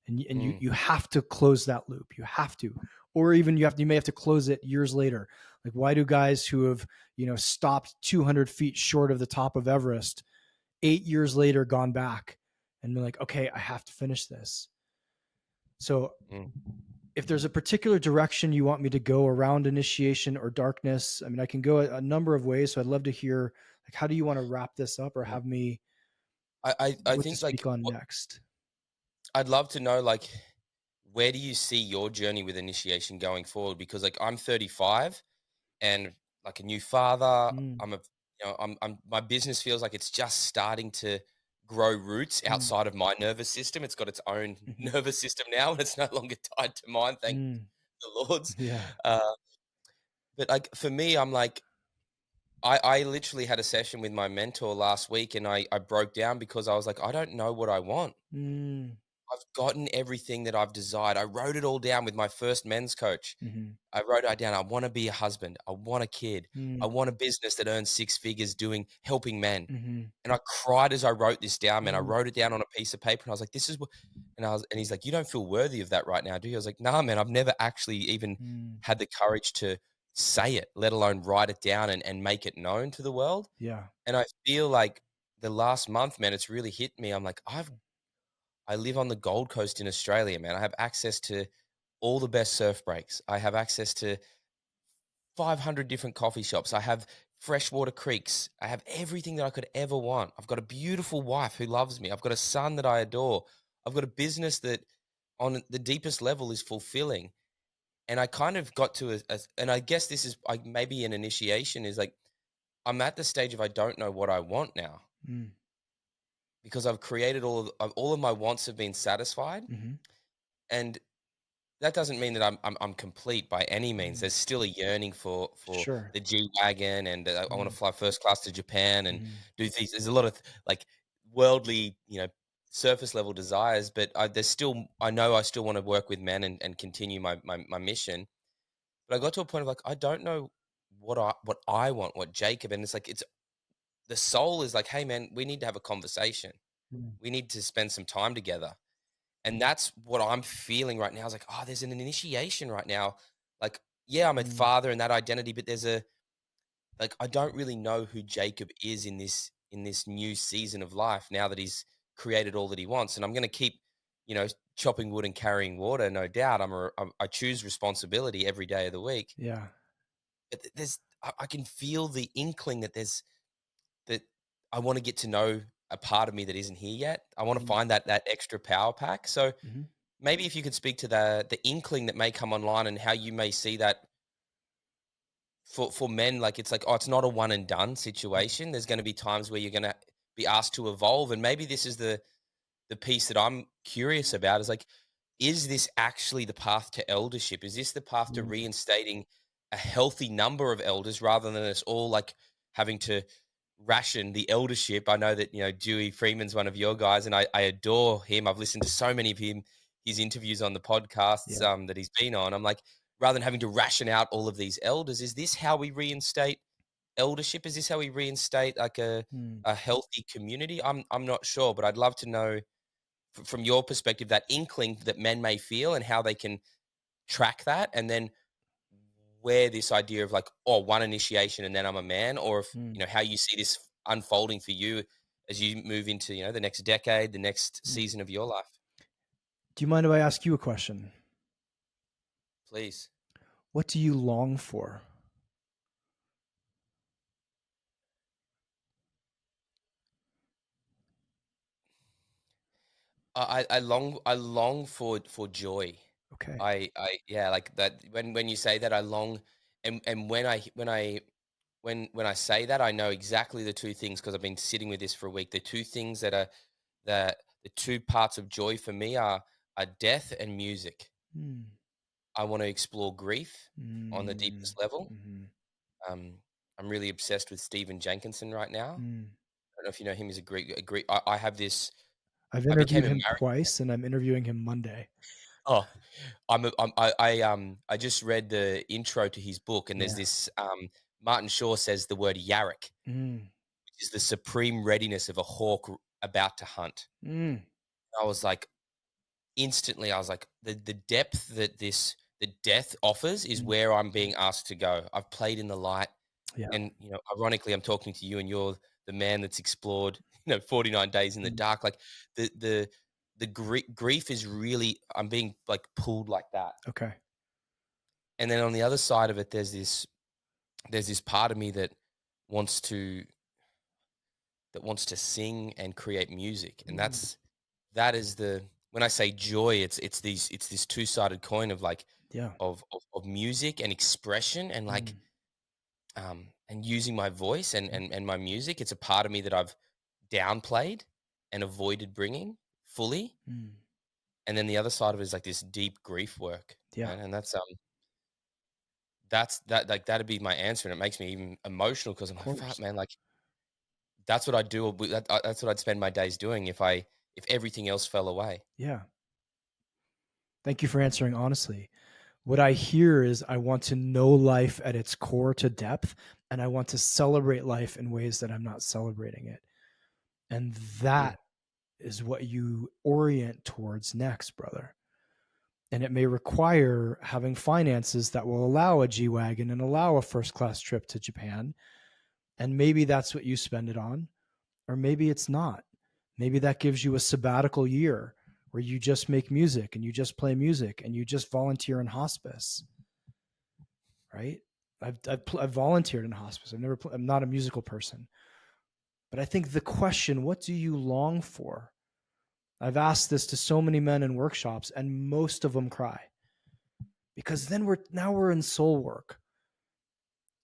And mm, you have to close that loop. You have to. Or even you may have to close it years later. Like, why do guys who have, stopped 200 feet short of the top of Everest 8 years later gone back and been like, okay, I have to finish this. So mm. if there's a particular direction you want me to go around initiation or darkness, I mean, I can go a number of ways. So I'd love to hear, like, how do you want to wrap this up, or have me I what to think like speak on what next? I'd love to know like where do you see your journey with initiation going forward? Because like I'm 35 and like a new father. Mm, I'm a I'm my business feels like it's just starting to grow roots mm, outside of my nervous system. It's got its own mhm, nervous system now, and it's no longer tied to mine. Thank mm, the Lord's. yeah. Uh, but like for me, I'm like I literally had a session with my mentor last week, and I broke down because I was like, I don't know what I want. Mm, I've gotten everything that I've desired. I wrote it all down with my first men's coach. mhm, I wrote it down. I want to be a husband. I want a kid. I mm, want a business that earns six figures doing helping men. mhm, And I cried as I wrote this down, man. I mm, wrote it down on a piece of paper and I was like, this is what, and he's like, you don't feel worthy of that right now, do you? I was like, nah, man, I've never actually even mm, had the courage to say it, let alone write it down and make it known to the world. yeah. And I feel like the last month, man, it's really hit me. I'm like, I live on the Gold Coast in Australia, man. I have access to all the best surf breaks. I have access to 500 different coffee shops. I have freshwater creeks. I have everything that I could ever want. I've got a beautiful wife who loves me. I've got a son that I adore. I've got a business that on the deepest level is fulfilling. And I kind of got to and I guess this is like maybe an initiation is like I'm at the stage of I don't know what I want now Mm, because I've created all of my wants have been satisfied. mhm, And that doesn't mean that I'm complete by any means. mm, There's still a yearning for sure. the G wagon, and I want Mm, to fly first class to Japan and mhm, do these. There's a lot of like worldly, surface level desires, but there's still. I know I still want to work with men and continue my mission. But I got to a point of like I don't know what I want, what Jacob, and it's like it's the soul is like, hey man, we need to have a conversation. mm, We need to spend some time together. And that's what I'm feeling right now. I was like, oh, there's an initiation right now. Like, yeah, I'm a mm, father in that identity, but there's a like I don't really know who Jacob is in this new season of life now that he's created all that he wants. And I'm gonna keep, chopping wood and carrying water, no doubt. I choose responsibility every day of the week. yeah. But I can feel the inkling that I want to get to know a part of me that isn't here yet. I want to Mm, find that extra power pack. So mhm. maybe if you could speak to the inkling that may come online and how you may see that for men, like it's like, oh, it's not a one and done situation. There's going to be times where you're going to be asked to evolve, and maybe this is the piece that I'm curious about is like, is this actually the path to eldership? Is this the path to Mm. reinstating a healthy number of elders rather than us all like having to ration the eldership? I know that, Dewey Freeman's one of your guys, and I adore him. I've listened to so many of his interviews on the podcasts Yeah. that he's been on. I'm like, rather than having to ration out all of these elders, is this how we reinstate eldership? Is this how we reinstate like Mm. a healthy community? I'm not sure, but I'd love to know from your perspective that inkling that men may feel and how they can track that, and then where this idea of like, oh, one initiation and then I'm a man, or if Mm. how you see this unfolding for you as you move into the next decade, the next Mm. season of your life. Do you mind if I ask you a question? Please. What do you long for? I long for joy. Okay. Yeah, like that when you say that I long, and when I say that, I know exactly the two things because I've been sitting with this for a week. The two things that are the two parts of joy for me are death and music. Mm. I want to explore grief on the Mm. deepest level. Mhm. Um, I'm really obsessed with Stephen Jenkinson right now. Mm. I don't know if you know him. He's a Greek. I have this. I've I became interviewed a him married. twice, and I'm interviewing him Monday. Oh, I just read the intro to his book, and there's Yeah. this. Martin Shaw says the word yarrick, Mm. which is the supreme readiness of a hawk about to hunt. Mm. I was like, instantly, I was like, the depth that the death offers is Mm. where I'm being asked to go. I've played in the light, Yeah. and ironically, I'm talking to you, and you're the man that's explored 49 days in the Mm. dark. Like the grief is really, I'm being like pulled like that. Okay. And then on the other side of it, there's this part of me wants to that wants to sing and create music, and Mm. that is the when I say joy, it's this two-sided coin of like Yeah. of music and expression, and like Mm. and using my voice and Mm. and my music. It's a part of me that I've downplayed and avoided bringing fully. Mm. And then the other side of it is like this deep grief work, Yeah. man. And like that'd be my answer, and it makes me even emotional because I'm Of like, fuck, course. man. Like that's what I'd do. That's what I'd spend my days doing if everything else fell away. Yeah. Thank you for answering honestly. What I hear is I want to know life at its core to depth, and I want to celebrate life in ways that I'm not celebrating it. And Mm, that is what you orient towards next, brother. And it may require having finances that will allow a G Wagon and allow a first class trip to Japan. And maybe that's what you spend it on, or maybe it's not. Maybe that gives you a sabbatical year where you just make music and you just play music and you just volunteer in hospice, right? I've volunteered in hospice. I'm not a musical person, but I think the question, what do you long for? I've asked this to so many men in workshops, and most of them cry because then we're in soul work.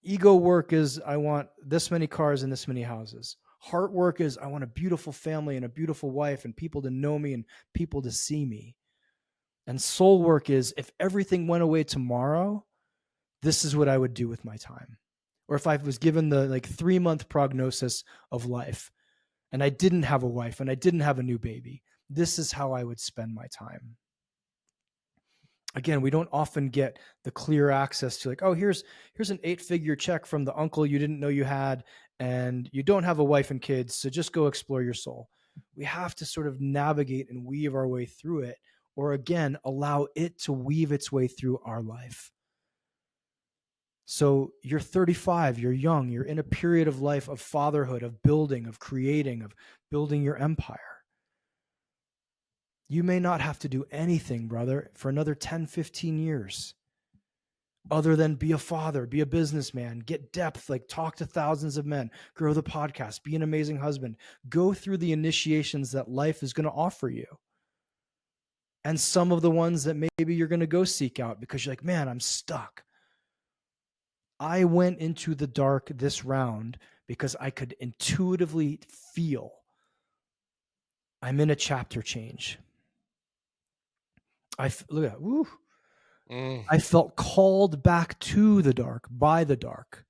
Ego work is I want this many cars and this many houses. Heart work is I want a beautiful family and a beautiful wife and people to know me and people to see me. And soul work is if everything went away tomorrow, this is what I would do with my time. Or if I was given the 3-month prognosis of life and I didn't have a wife and I didn't have a new baby, this is how I would spend my time. Again, we don't often get the clear access to like, oh, here's an 8-figure check from the uncle you didn't know you had, and you don't have a wife and kids, so just go explore your soul. We have to sort of navigate and weave our way through it, or again, allow it to weave its way through our life. So you're 35, you're young, you're in a period of life of fatherhood, of building, of creating, of building your empire. You may not have to do anything, brother, for another 10, 15 years other than be a father, be a businessman, get depth, like talk to thousands of men, grow the podcast, be an amazing husband, go through the initiations that life is going to offer you. And some of the ones that maybe you're going to go seek out because you're like, man, I'm stuck. I went into the dark this round because I could intuitively feel I'm in a chapter change. Look at that. Woo. I felt called back to the dark by the dark.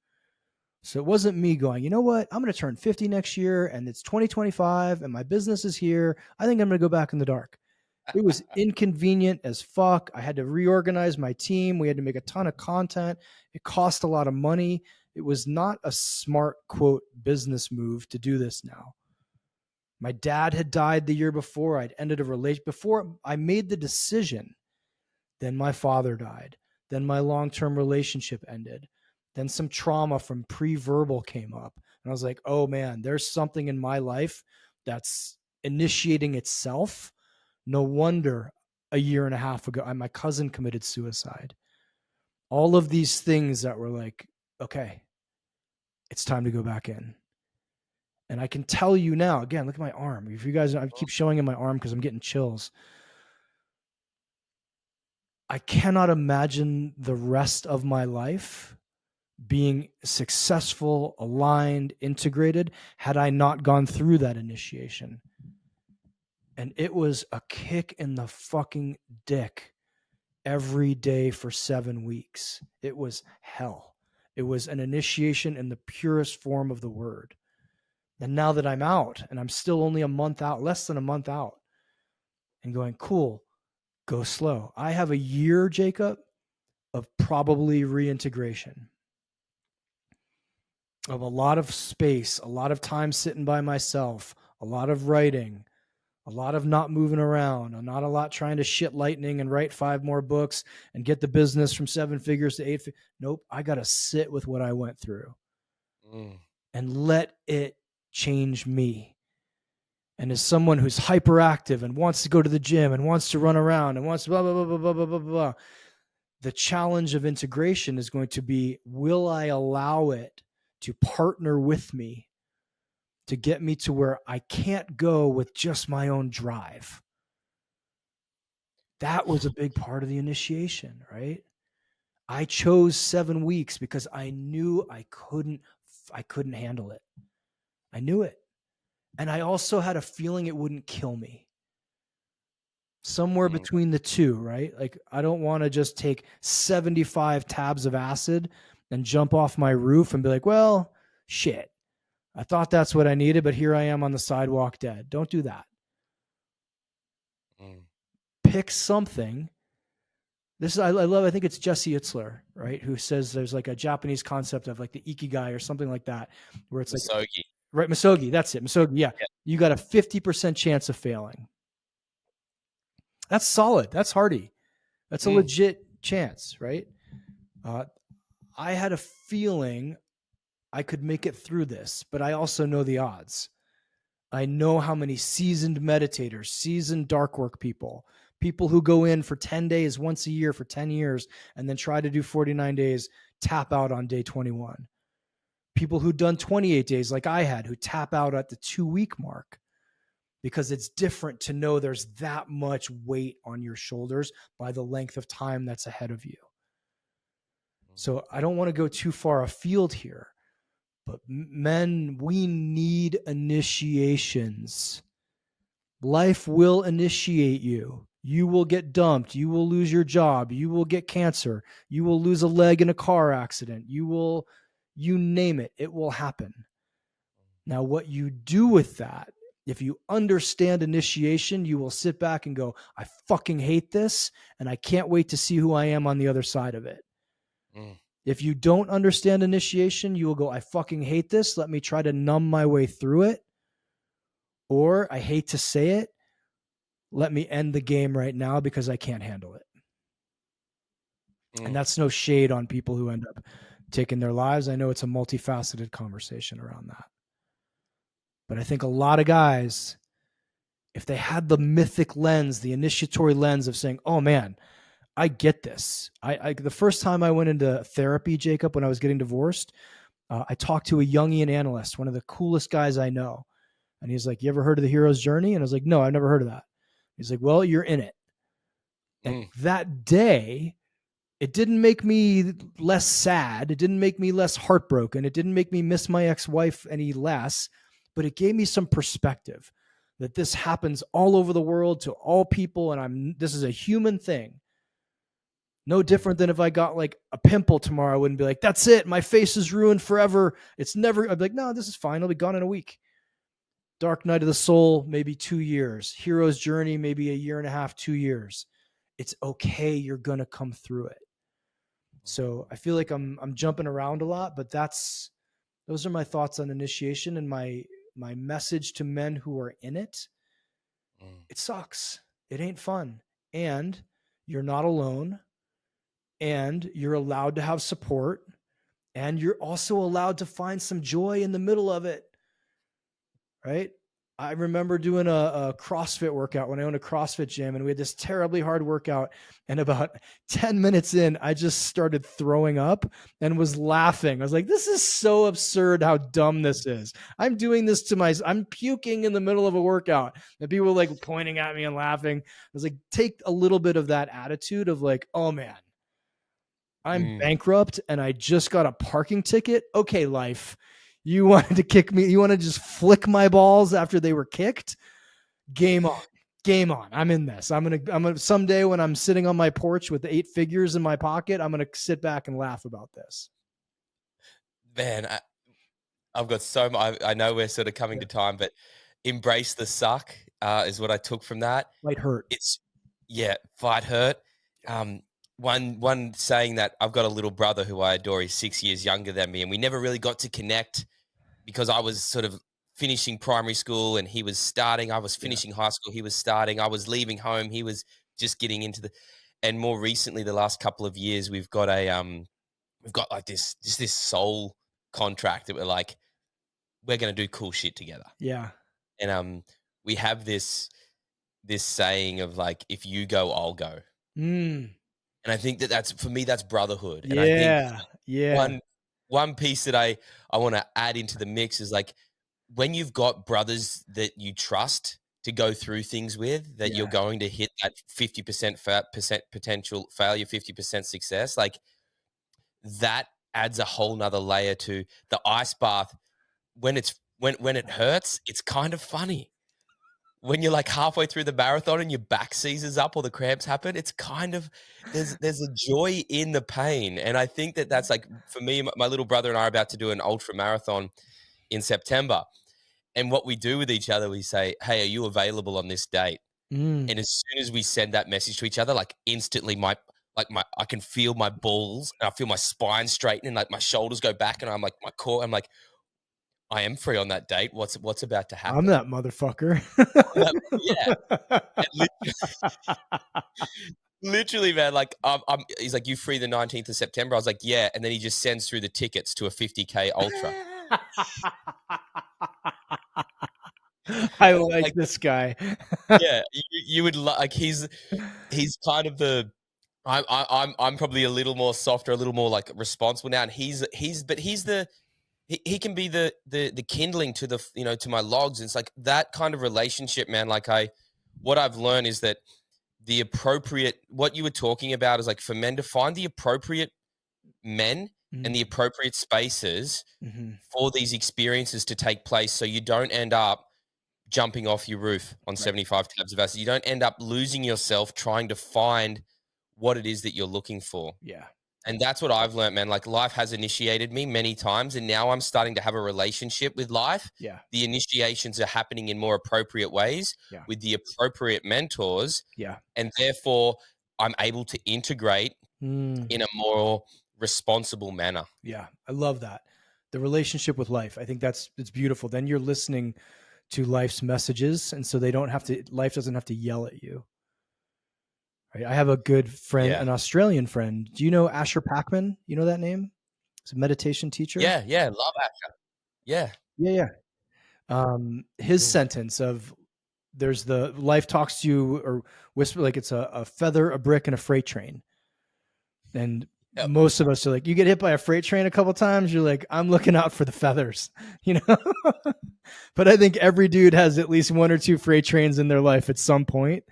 So it wasn't me going, you know what? I'm going to turn 50 next year and it's 2025 and my business is here. I think I'm going to go back in the dark. It was inconvenient as fuck. I had to reorganize my team. We had to make a ton of content. It cost a lot of money. It was not a smart, quote, business move to do this now. My dad had died the year before. I'd ended a relationship. Before I made the decision, then my father died. Then my long-term relationship ended. Then some trauma from pre-verbal came up. And I was like, oh man, there's something in my life that's initiating itself. No wonder a year and a half ago, my cousin committed suicide. All of these things that were like, okay, it's time to go back in. And I can tell you now, again, look at my arm. If you guys, I keep showing in my arm because I'm getting chills. I cannot imagine the rest of my life being successful, aligned, integrated, had I not gone through that initiation. And it was a kick in the fucking dick every day for 7 weeks. It was hell. It was an initiation in the purest form of the word. And now that I'm out, and I'm still only a month out, less than a month out, and going, cool, go slow. I have a year, Jacob, of probably reintegration, of a lot of space, a lot of time sitting by myself, a lot of writing, a lot of not moving around, not a lot trying to shit lightning and write 5 more books and get the business from 7 figures to 8 figures. Nope. I got to sit with what I went through and let it change me. And as someone who's hyperactive and wants to go to the gym and wants to run around and wants to blah, blah, blah, blah, blah, blah, blah, blah, the challenge of integration is going to be, will I allow it to partner with me to get me to where I can't go with just my own drive? That was a big part of the initiation, right? I chose 7 weeks because I knew I couldn't handle it. I knew it. And I also had a feeling it wouldn't kill me. Somewhere between the two, right? Like, I don't want to just take 75 tabs of acid and jump off my roof and be like, well, shit, I thought that's what I needed, but here I am on the sidewalk dead. Don't do that. Pick something. This is, I think it's Jesse Itzler, right? Who says there's like a Japanese concept of like the ikigai or something like that, where it's Misogi. like, right, Misogi, that's it. Misogi, yeah. You got a 50% chance of failing. That's solid. That's hardy. That's a legit chance, right? I had a feeling I could make it through this, but I also know the odds. I know how many seasoned meditators, seasoned dark work people who go in for 10 days once a year for 10 years and then try to do 49 days, tap out on day 21. People who've done 28 days like I had, who tap out at the 2-week mark, because it's different to know there's that much weight on your shoulders by the length of time that's ahead of you. So I don't want to go too far afield here, but men, we need initiations. Life will initiate you. You will get dumped. You will lose your job. You will get cancer. You will lose a leg in a car accident. You name it, it will happen. Now, what you do with that, if you understand initiation, you will sit back and go, I fucking hate this, and I can't wait to see who I am on the other side of it. If you don't understand initiation, you will go, I fucking hate this. Let me try to numb my way through it. Or, I hate to say it, let me end the game right now because I can't handle it. And that's no shade on people who end up taking their lives. I know it's a multifaceted conversation around that. But I think a lot of guys, if they had the mythic lens, the initiatory lens of saying, oh man, I get this. The first time I went into therapy, Jacob, when I was getting divorced, I talked to a Jungian analyst, one of the coolest guys I know. And he's like, you ever heard of the hero's journey? And I was like, no, I've never heard of that. He's like, well, you're in it. And that day, It didn't make me less sad. It didn't make me less heartbroken. It didn't make me miss my ex-wife any less, but it gave me some perspective that this happens all over the world to all people. And this is a human thing. No different than if I got like a pimple tomorrow, I wouldn't be like, that's it. My face is ruined forever. It's never, I'd be like, no, this is fine. It'll be gone in a week. Dark Night of the Soul, maybe 2 years. Hero's Journey, maybe a year and a half, 2 years. It's okay. You're going to come through it. So I feel like I'm jumping around a lot, but those are my thoughts on initiation and my message to men who are in it. It sucks. It ain't fun. And you're not alone. And you're allowed to have support. And you're also allowed to find some joy in the middle of it. Right? I remember doing a CrossFit workout when I owned a CrossFit gym, and we had this terribly hard workout. And about 10 minutes in, I just started throwing up and was laughing. I was like, this is so absurd how dumb this is. I'm doing this I'm puking in the middle of a workout. And people were like pointing at me and laughing. I was like, take a little bit of that attitude of like, oh man, I'm bankrupt and I just got a parking ticket. Okay, life. You wanted to kick me. You want to just flick my balls after they were kicked. Game on. Game on. I'm in this. I'm going to someday when I'm sitting on my porch with 8 figures in my pocket, I'm going to sit back and laugh about this. Man, I've got so much. I know we're sort of coming to time, but embrace the suck is what I took from that. Fight hurt. Fight hurt. One saying that I've got a little brother who I adore. He's 6 years younger than me, and we never really got to connect because I was sort of finishing primary school and he was starting. I was finishing high school. He was starting. I was leaving home. He was just getting into and more recently, the last couple of years, we've got like this soul contract that we're like, we're going to do cool shit together. Yeah. And we have this saying of like, if you go, I'll go. And I think that's, for me, that's brotherhood. And I think one piece that I want to add into the mix is like, when you've got brothers that you trust to go through things with, that you're going to hit that 50% potential failure, 50% success, like that adds a whole nother layer to the ice bath. When it hurts, it's kind of funny. When you're like halfway through the marathon and your back seizes up or the cramps happen, it's kind of, there's a joy in the pain. And I think that's like, for me, my little brother and I are about to do an ultra marathon in September. And what we do with each other, we say, hey, are you available on this date? And as soon as we send that message to each other, like instantly I can feel my balls and I feel my spine straighten and like my shoulders go back and I'm like, my core, I'm like, I am free on that date. What's about to happen? I'm that motherfucker. Literally, man. Like, he's like, you free the 19th of September? I was like, yeah. And then he just sends through the tickets to a 50K ultra. I like this guy. Yeah, you would like. He's kind of the. I'm probably a little more softer, a little more like responsible now, and he can be the kindling to to my logs. And it's like that kind of relationship, man. Like what I've learned is that what you were talking about is like for men to find the appropriate men and the appropriate spaces for these experiences to take place, so you don't end up jumping off your roof on 75 tabs of acid. You don't end up losing yourself trying to find what it is that you're looking for. Yeah. And that's what I've learned, man. Like life has initiated me many times, and now I'm starting to have a relationship with life. Yeah. The initiations are happening in more appropriate ways with the appropriate mentors. Yeah. And therefore I'm able to integrate in a more responsible manner. Yeah. I love that. The relationship with life. I think it's beautiful. Then you're listening to life's messages. And so life doesn't have to yell at you. Right? I have a good friend, an Australian friend. Do you know Asher Packman? You know that name? He's a meditation teacher. Yeah. Love Asher. Yeah. His sentence of there's the life talks to you or whisper, like it's a feather, a brick, and a freight train. And most of us are like, you get hit by a freight train a couple times, you're like, I'm looking out for the feathers, But I think every dude has at least 1 or 2 freight trains in their life at some point.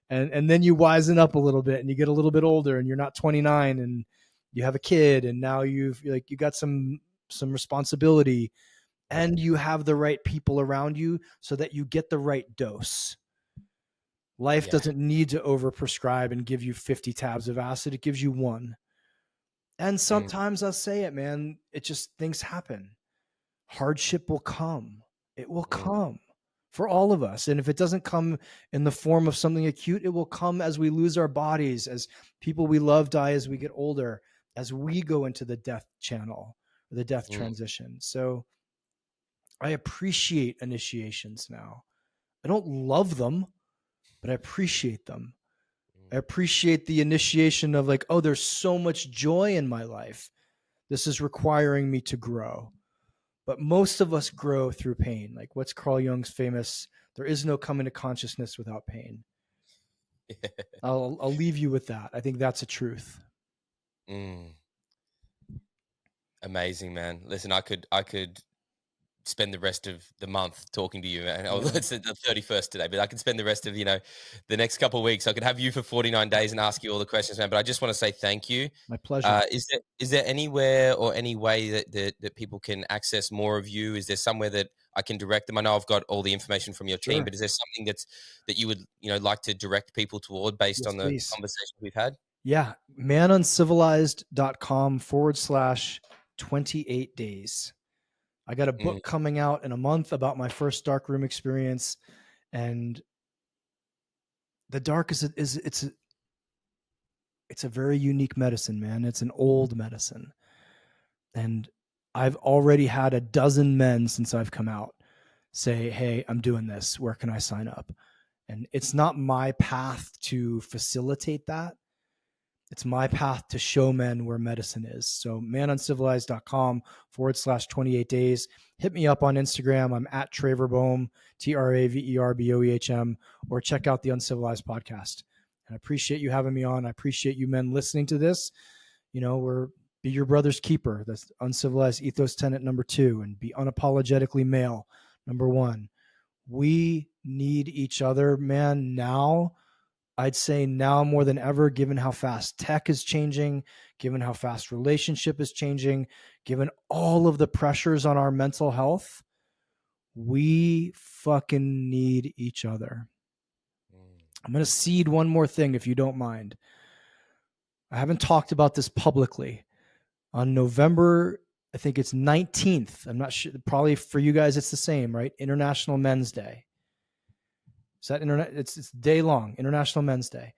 And then you wisen up a little bit and you get a little bit older and you're not 29 and you have a kid and now you got some responsibility and you have the right people around you so that you get the right dose. Life doesn't need to overprescribe and give you 50 tabs of acid. It gives you one. And sometimes I'll say it, man, it just, things happen. Hardship will come. It will come for all of us. And if it doesn't come in the form of something acute, it will come as we lose our bodies, as people we love die as we get older, as we go into the death channel, or the death transition. So I appreciate initiations now. I don't love them, but I appreciate them. I appreciate the initiation of like, oh, there's so much joy in my life. This is requiring me to grow. But most of us grow through pain. Like, what's Carl Jung's famous, there is no coming to consciousness without pain. Yeah. I'll leave you with that. I think that's a truth. Amazing, man. Listen, I could spend the rest of the month talking to you, man. Oh, it's the 31st today, but I could spend the rest of, the next couple of weeks. I could have you for 49 days and ask you all the questions, man. But I just want to say thank you. My pleasure. Is there anywhere or any way that people can access more of you? Is there somewhere that I can direct them? I know I've got all the information from your team, but is there something that you would, like to direct people toward based on the conversation we've had? Yeah. manuncivilized.com/28 days. I got a book coming out in a month about my first darkroom experience, and the dark it's a very unique medicine, man. It's an old medicine, and I've already had a dozen men since I've come out say, "Hey, I'm doing this. Where can I sign up?" And it's not my path to facilitate that. It's my path to show men where medicine is. So manuncivilized.com/28 days. Hit me up on Instagram. I'm at Traver Boehm, TraverBoehm, or check out the Uncivilized podcast. And I appreciate you having me on. I appreciate you men listening to this. We're be your brother's keeper. That's Uncivilized ethos tenet number 2, and be unapologetically male, number 1. We need each other, man. Now, I'd say now more than ever, given how fast tech is changing, given how fast relationship is changing, given all of the pressures on our mental health, we fucking need each other. I'm going to seed one more thing, if you don't mind. I haven't talked about this publicly. On November, I think it's 19th. I'm not sure. Probably for you guys, it's the same, right? International Men's Day. Is that it's day long, International Men's Day.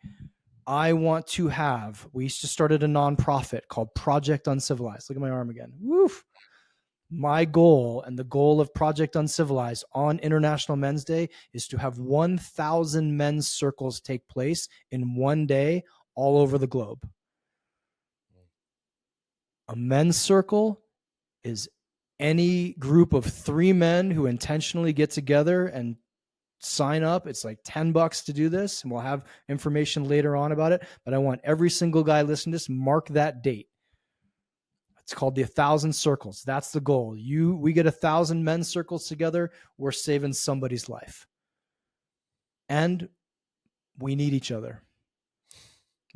I want to have, we just started a nonprofit called Project Uncivilized. Look at my arm again. Woof. My goal and the goal of Project Uncivilized on International Men's Day is to have 1,000 men's circles take place in one day all over the globe. A men's circle is any group of 3 men who intentionally get together and sign up. It's like $10 to do this, and we'll have information later on about it. But I want every single guy listening to this, mark that date. It's called the 1,000 circles. That's the goal. We get 1,000 men's circles together, we're saving somebody's life. And we need each other.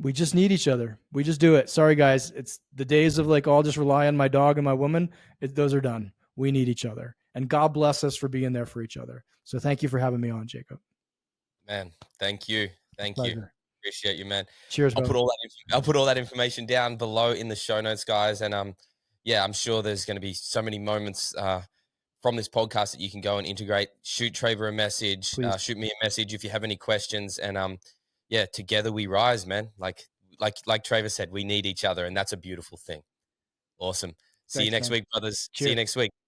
We just need each other. We just do it. Sorry, guys. It's the days of like, I'll just rely on my dog and my woman. Those are done. We need each other. And God bless us for being there for each other. So thank you for having me on, Jacob. Man, thank you. Thank you. Appreciate you, man. Cheers, I'll put all that information down below in the show notes, guys. And I'm sure there's going to be so many moments from this podcast that you can go and integrate. Shoot Traver a message. Shoot me a message if you have any questions. And together we rise, man. Like Traver said, we need each other, and that's a beautiful thing. Awesome. See you next week, brothers. Cheers. See you next week.